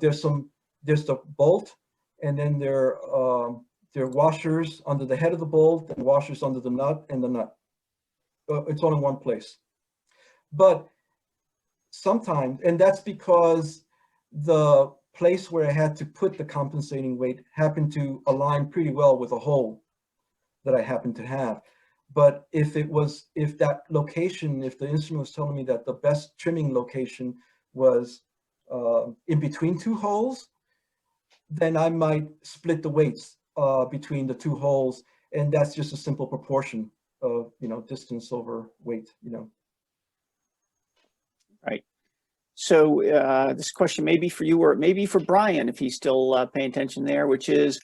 there's the bolt, and then there are washers under the head of the bolt and washers under the nut and the nut. It's all in one place. But sometimes, and that's because the place where I had to put the compensating weight happened to align pretty well with a hole that I happened to have. But if that location, if the instrument was telling me that the best trimming location was in between two holes, then I might split the weights between the two holes, and that's just a simple proportion of, distance over weight, Right. So this question may be for you, or maybe for Brian, if he's still paying attention there, which is,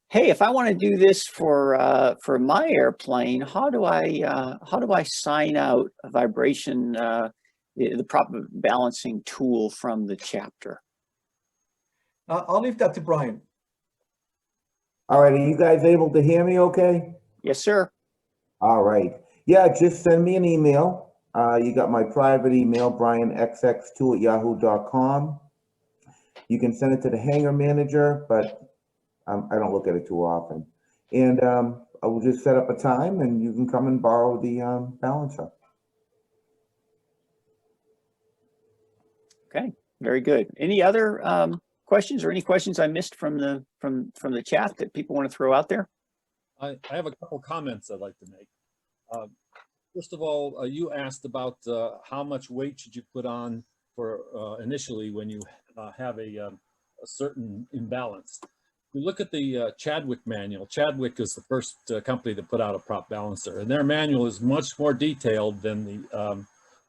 hey, if I want to do this for my airplane, how do I sign out a vibration, the proper balancing tool from the chapter? I'll leave that to Brian. All right, are you guys able to hear me okay? Yes, sir. All right. Yeah, just send me an email. You got my private email, brianxx2@yahoo.com. You can send it to the hangar manager, but I don't look at it too often. And I will just set up a time and you can come and borrow the balancer. Okay, very good. Any other questions, or any questions I missed from the chat that people want to throw out there? I have a couple comments I'd like to make. First of all, you asked about how much weight should you put on for initially when you have a certain imbalance. If we look at the Chadwick manual. Chadwick is the first company that put out a prop balancer, and their manual is much more detailed than the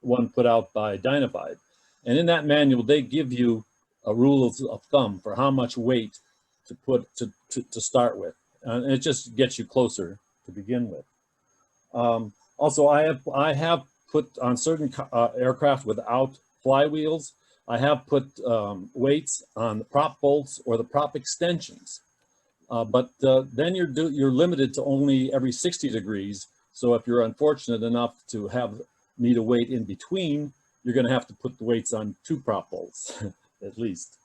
one put out by DynaVibe. And in that manual, they give you a rule of thumb for how much weight to put to start with, and it just gets you closer to begin with. Also, I have put on certain aircraft without flywheels, I have put weights on the prop bolts or the prop extensions, but then you're limited to only every 60 degrees. So if you're unfortunate enough to need a weight in between, you're going to have to put the weights on 2 prop bolts at least.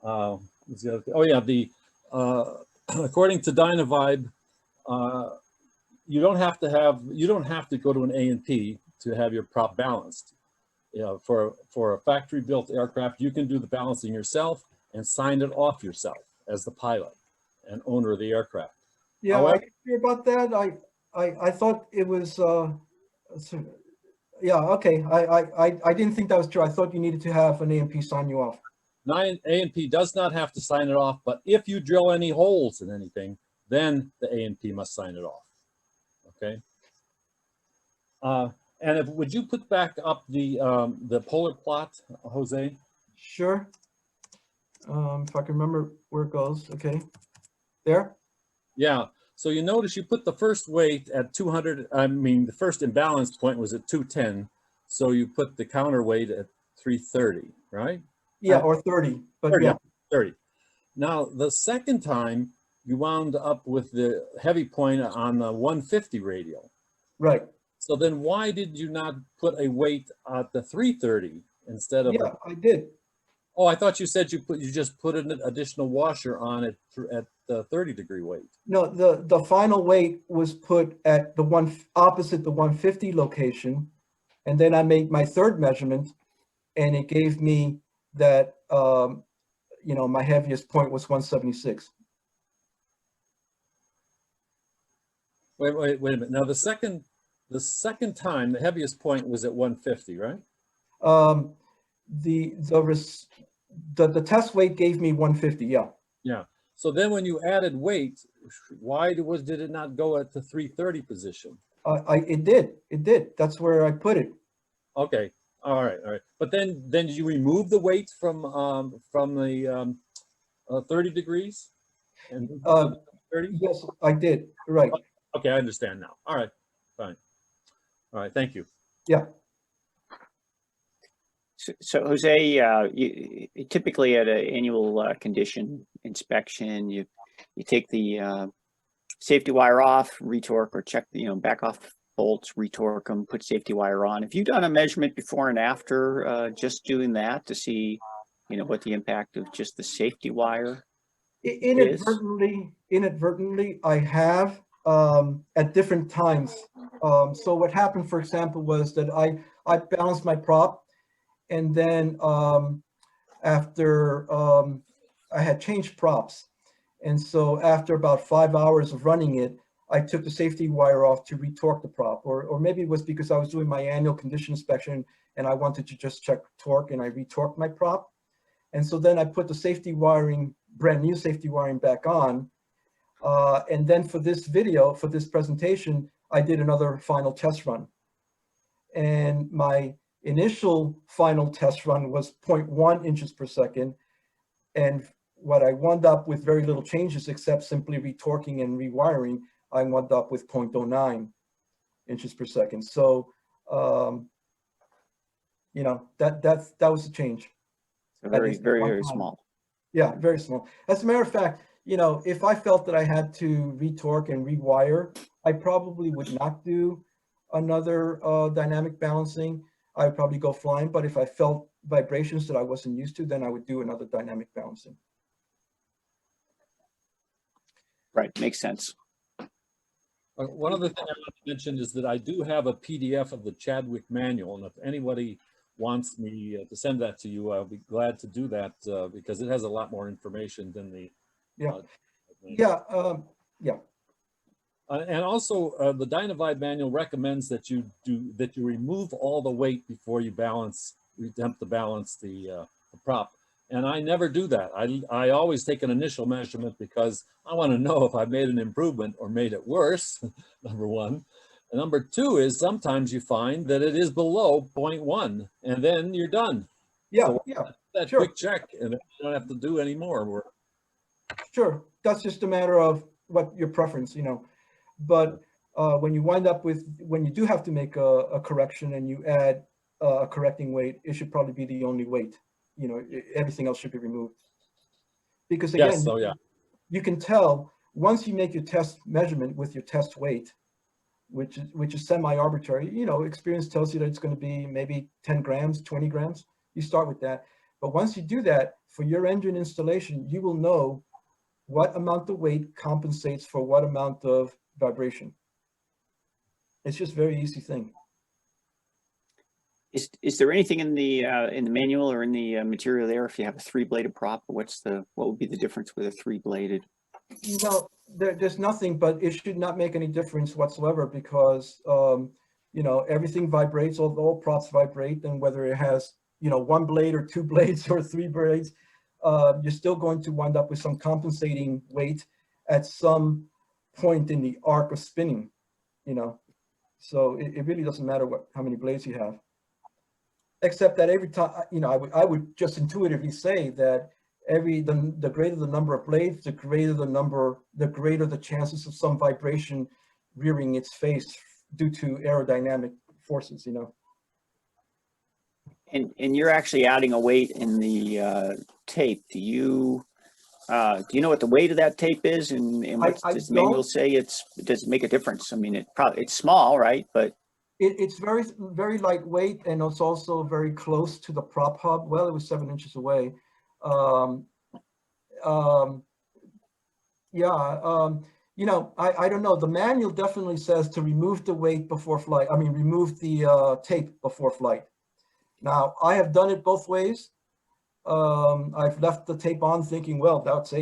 Oh yeah, according to DynaVibe, you don't have to go to an A&P to have your prop balanced. For a factory built aircraft, you can do the balancing yourself and sign it off yourself as the pilot and owner of the aircraft. Yeah, However, I didn't hear about that. I thought it was yeah, okay. I didn't think that was true. I thought you needed to have an A&P sign you off. A&P does not have to sign it off, but if you drill any holes in anything, then the A&P must sign it off. Okay. And would you put back up the polar plot, Jose? Sure. If I can remember where it goes. Okay. There? Yeah. So you notice you put the first weight at 200. I mean, the first imbalance point was at 210. So you put the counterweight at 330, right? Yeah, or 30. But 30, yeah. 30. Now, the second time, you wound up with the heavy point on the 150 radial. Right. So then why did you not put a weight at the 330 instead of? Yeah, I did. Oh, I thought you said you just put an additional washer on it at the 30-degree weight. No, the final weight was put at the opposite the 150 location, and then I made my third measurement, and it gave me that my heaviest point was 176. Wait a minute. Now the second time, the heaviest point was at 150, right? The test weight gave me 150. Yeah. Yeah. So then when you added weight, why did it not go at the 330 position? It did. That's where I put it. Okay. All right. But then did you remove the weight from the 30 degrees? And 30? Yes, I did. Right. Okay, I understand now. All right. Fine. All right. Thank you. Yeah. So Jose, you typically at an annual condition inspection, you take the safety wire off, retorque, or check the back off bolts, retorque them, put safety wire on. Have you done a measurement before and after just doing that to see, you know, what the impact of just the safety wire is? Inadvertently, I have at different times. So what happened, for example, was that I balanced my prop, and then after I had changed props, and so after about 5 hours of running it, I took the safety wire off to retorque the prop, or maybe it was because I was doing my annual condition inspection and I wanted to just check torque, and I retorqued my prop. And so then I put the safety wiring, brand new safety wiring, back on. And then for this video, for this presentation, I did another final test run. And my initial final test run was 0.1 inches per second. And what I wound up with, very little changes except simply retorquing and rewiring, I wound up with 0.09 inches per second. So, you know, that was a change. So very small. Yeah, very small. As a matter of fact, you know, if I felt that I had to retorque and rewire, I probably would not do another dynamic balancing. I would probably go flying. But if I felt vibrations that I wasn't used to, then I would do another dynamic balancing. Right, makes sense. One other thing I want to mention is that I do have a PDF of the Chadwick manual, and if anybody wants me to send that to you, I'll be glad to do that because it has a lot more information than the and also the DynaVibe manual recommends that you remove all the weight before you attempt to balance the prop. And I never do that. I always take an initial measurement because I want to know if I made an improvement or made it worse, number one. And number two is sometimes you find that it is below 0.1 and then you're done. Yeah, so yeah. That Sure. quick check and you don't have to do any more work. Sure, that's just a matter of what your preference, you know. But when you wind up with, when you do have to make a correction and you add a correcting weight, it should probably be the only weight. You know, everything else should be removed. Because again, yes, you can tell once you make your test measurement with your test weight, which is semi-arbitrary. You know, experience tells you that it's going to be maybe 10 grams, 20 grams. You start with that. But once you do that for your engine installation, you will know what amount of weight compensates for what amount of vibration. It's just a very easy thing. Is there anything in the manual or in the material there if you have a 3-bladed prop? What would be the difference with a 3-bladed? No, there's nothing, but it should not make any difference whatsoever because you know, everything vibrates. All props vibrate, and whether it has, you know, 1 blade or 2 blades or 3 blades, you're still going to wind up with some compensating weight at some point in the arc of spinning, you know. So it really doesn't matter how many blades you have, except that every time, you know, I would just intuitively say that the greater the number of blades, the greater the chances of some vibration rearing its face due to aerodynamic forces, you know. And you're actually adding a weight in the tape. Do you know what the weight of that tape is, and what does the manual say? Does it make a difference? I mean, it's small, right? But it's very, very lightweight, and it's also very close to the prop hub. Well, it was 7 inches away. You know, I don't know. The manual definitely says to remove the weight before flight. I mean, remove the tape before flight. Now, I have done it both ways. I've left the tape on thinking, well, that's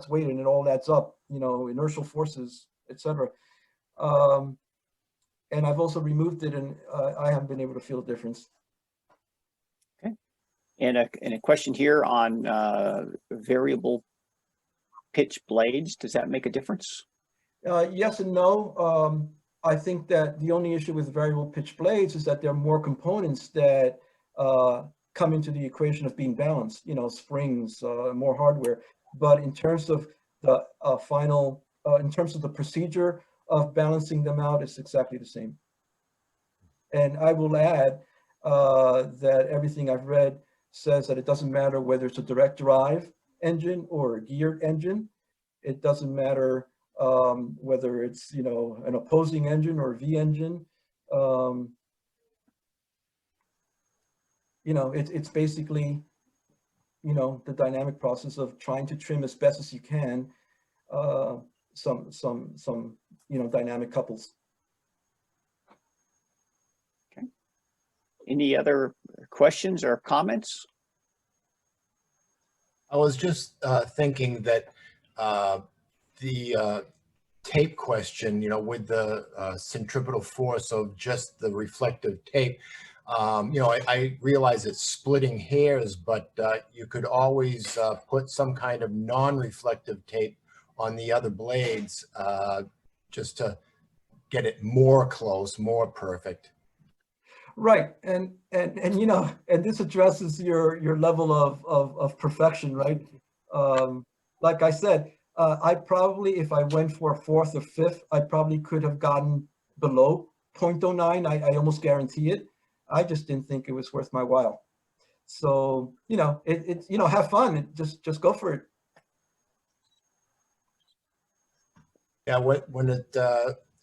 weight and it all adds up, you know, inertial forces, etc. And I've also removed it, and I haven't been able to feel a difference. Okay. And a question here on variable pitch blades. Does that make a difference? Yes and no. I think that the only issue with variable pitch blades is that there are more components that come into the equation of being balanced, you know, springs, more hardware. But in terms of the in terms of the procedure of balancing them out, it's exactly the same. And I will add that everything I've read says that it doesn't matter whether it's a direct drive engine or a geared engine. It doesn't matter whether it's, you know, an opposing engine or a V engine. You know, it's basically, you know, the dynamic process of trying to trim as best as you can some you know, dynamic couples. Okay. Any other questions or comments? I was just thinking that the tape question, you know, with the centripetal force of just the reflective tape, you know, I realize it's splitting hairs, but you could always put some kind of non-reflective tape on the other blades just to get it more close, more perfect. Right, and you know, and this addresses your level of perfection, right? Like I said, I probably, if I went for a fourth or fifth, I probably could have gotten below 0.09. I almost guarantee it. I just didn't think it was worth my while. So, you know, it's, you know, have fun. Just go for it. Yeah, when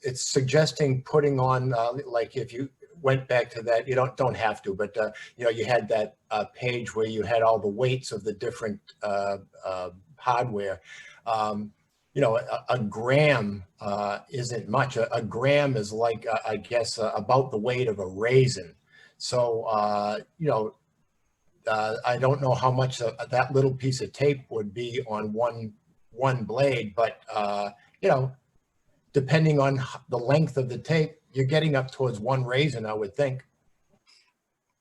it's suggesting putting on, like if you went back to that, you don't have to, but you know, you had that page where you had all the weights of the different hardware. You know, a gram isn't much. A gram is like, I guess, about the weight of a raisin. So, you know, I don't know how much that little piece of tape would be on one blade, but you know, depending on the length of the tape, you're getting up towards one raisin, I would think.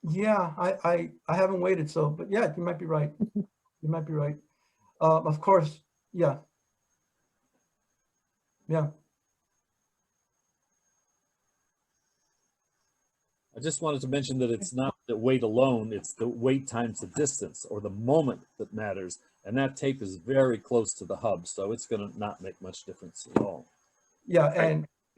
Yeah, I haven't waited, so, but yeah, you might be right. You might be right. Of course, yeah. Yeah. I just wanted to mention that it's not the weight alone, it's the weight times the distance or the moment that matters. And that tape is very close to the hub, so it's going to not make much difference at all. Yeah,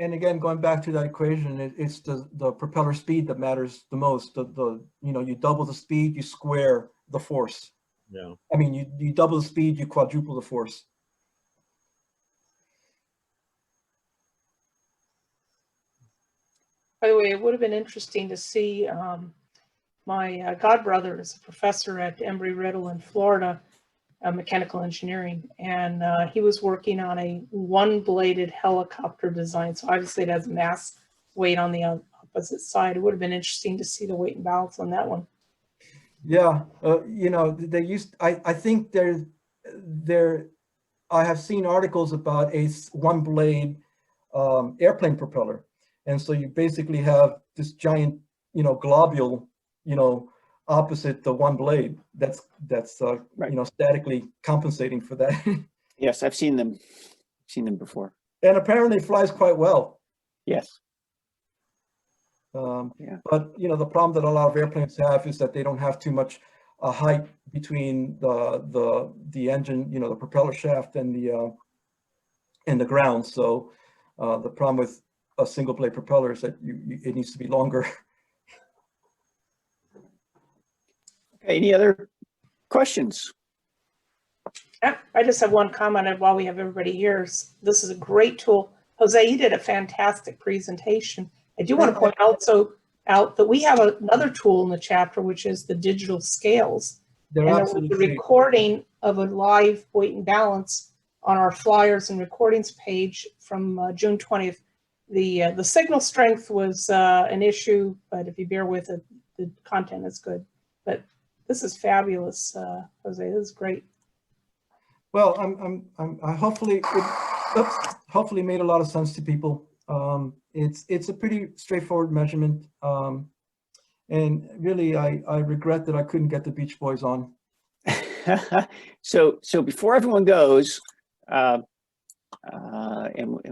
and again, going back to that equation, it's the propeller speed that matters the most. The you know, you double the speed, you square the force. Yeah. I mean, you double the speed, you quadruple the force. By the way, it would have been interesting to see my godbrother is a professor at Embry-Riddle in Florida, mechanical engineering, and he was working on a one-bladed helicopter design. So obviously it has mass weight on the opposite side. It would have been interesting to see the weight and balance on that one. Yeah, you know, they used, I think I have seen articles about a one blade airplane propeller. And so you basically have this giant, you know, globule, you know, opposite the one blade that's Right. you know, statically compensating for that. Yes, I've seen them before. And apparently it flies quite well. Yes. Yeah. But you know, the problem that a lot of airplanes have is that they don't have too much height between the engine, you know, the propeller shaft and the ground. So the problem with a single blade propeller is that it needs to be longer. Okay, any other questions? Yeah, I just have one comment while we have everybody here. This is a great tool. Jose, you did a fantastic presentation. I do want to point out that we have another tool in the chapter, which is the digital scales. They're and absolutely the great. recording of a live weight and balance on our flyers and recordings page from June 20th. The signal strength was an issue, but if you bear with it, the content is good. But this is fabulous, Jose. This is great. Well, I hopefully hopefully made a lot of sense to people. It's a pretty straightforward measurement, and really I regret that I couldn't get the Beach Boys on. So before everyone goes, and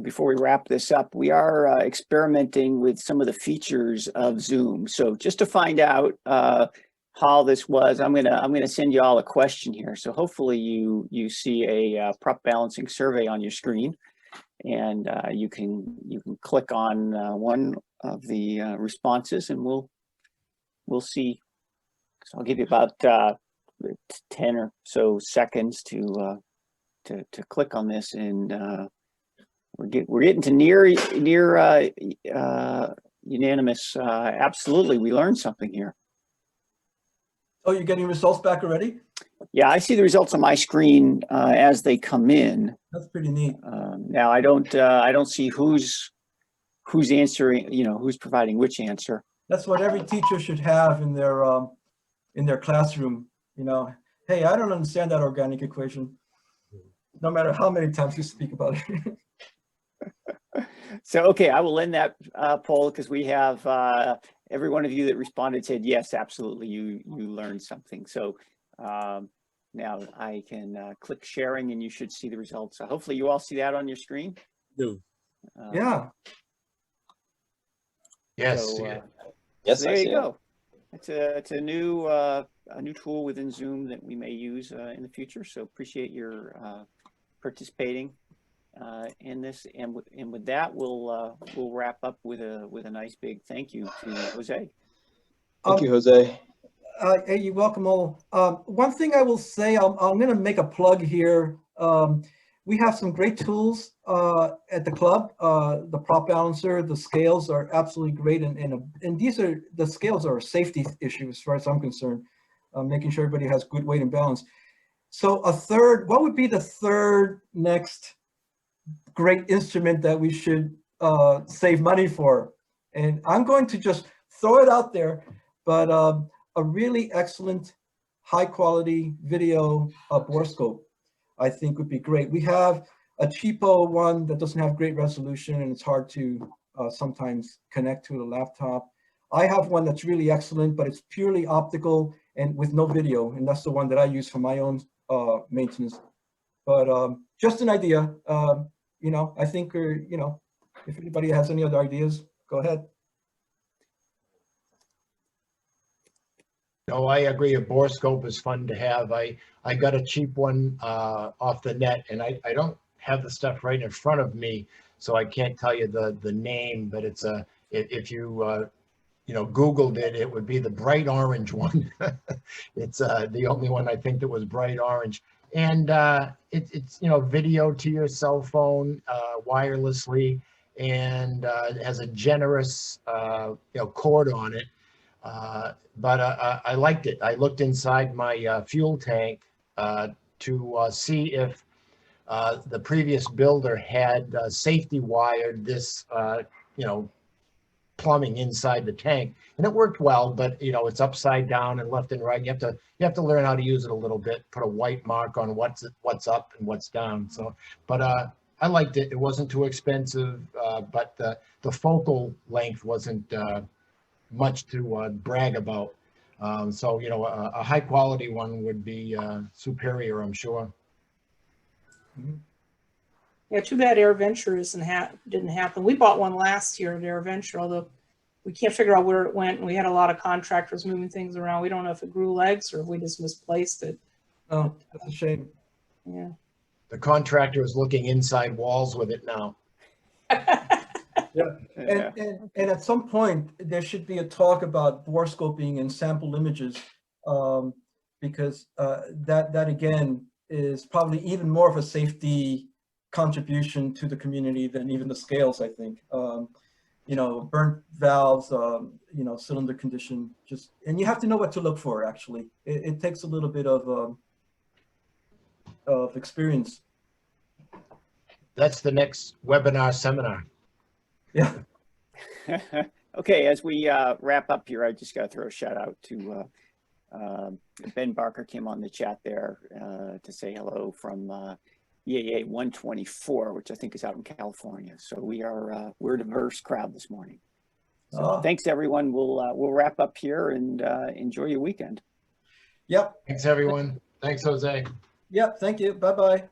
before we wrap this up, we are experimenting with some of the features of Zoom. So just to find out how this was, I'm gonna send you all a question here. So hopefully you see a prop balancing survey on your screen, and you can click on one of the responses, and we'll see. So I'll give you about 10 or so seconds to click on this, and we're getting to near Unanimous. Absolutely. We learned something here. Oh, you're getting results back already? Yeah, I see the results on my screen as they come in. That's pretty neat. Now I don't see who's answering, who's providing which answer. That's what every teacher should have in their classroom. Hey, I don't understand that organic equation. No matter how many times you speak about it. So, okay, I will end that poll because we have every one of you that responded said, yes, absolutely, you learned something. So now I can click sharing and you should see the results. So hopefully you all see that on your screen. Do. Yeah. Yes. So, Yes, there I you see go. It's a new tool within Zoom that we may use in the future. So appreciate your participating in this, and with that, we'll wrap up with a nice big thank you to Jose. Thank you, Jose. Hey, you're welcome all. One thing I will say, I'm going to make a plug here. We have some great tools at the club. The prop balancer, the scales are absolutely great, and the scales are a safety issue as far as I'm concerned, making sure everybody has good weight and balance. So what would be the third next great instrument that we should save money for? And I'm going to just throw it out there, but a really excellent high quality video borescope I think would be great. We have a cheapo one that doesn't have great resolution and it's hard to sometimes connect to the laptop. I have one that's really excellent, but it's purely optical and with no video, and that's the one that I use for my own maintenance. But just an idea. I think, if anybody has any other ideas, go ahead. No, I agree. A borescope is fun to have. I got a cheap one off the net, and I don't have the stuff right in front of me, so I can't tell you the name. But it's if you Googled it, it would be the bright orange one. It's the only one I think that was bright orange, and it's video to your cell phone wirelessly, and it has a generous cord on it. But I liked it. I looked inside my fuel tank to see if the previous builder had safety wired this, plumbing inside the tank, and it worked well. But it's upside down and left and right. You have to learn how to use it a little bit. Put a white mark on what's up and what's down. So, but I liked it. It wasn't too expensive, but the focal length wasn't much to brag about. So, a high quality one would be superior, I'm sure. Yeah, too bad AirVenture didn't happen. We bought one last year at AirVenture, although we can't figure out where it went. And we had a lot of contractors moving things around. We don't know if it grew legs or if we just misplaced it. Oh, that's a shame. Yeah. The contractor is looking inside walls with it now. Yeah, and at some point there should be a talk about borescoping and sample images, because that again is probably even more of a safety contribution to the community than even the scales, I think. Burnt valves, cylinder condition, and you have to know what to look for. Actually, it takes a little bit of experience. That's the next webinar seminar. Yeah. Okay, as we wrap up here, I just got to throw a shout out to Ben Barker came on the chat there to say hello from EAA 124, which I think is out in California. So we're a diverse crowd this morning. So thanks everyone. We'll wrap up here and enjoy your weekend. Yep. Thanks everyone. Thanks, Jose. Yep. Thank you. Bye-bye.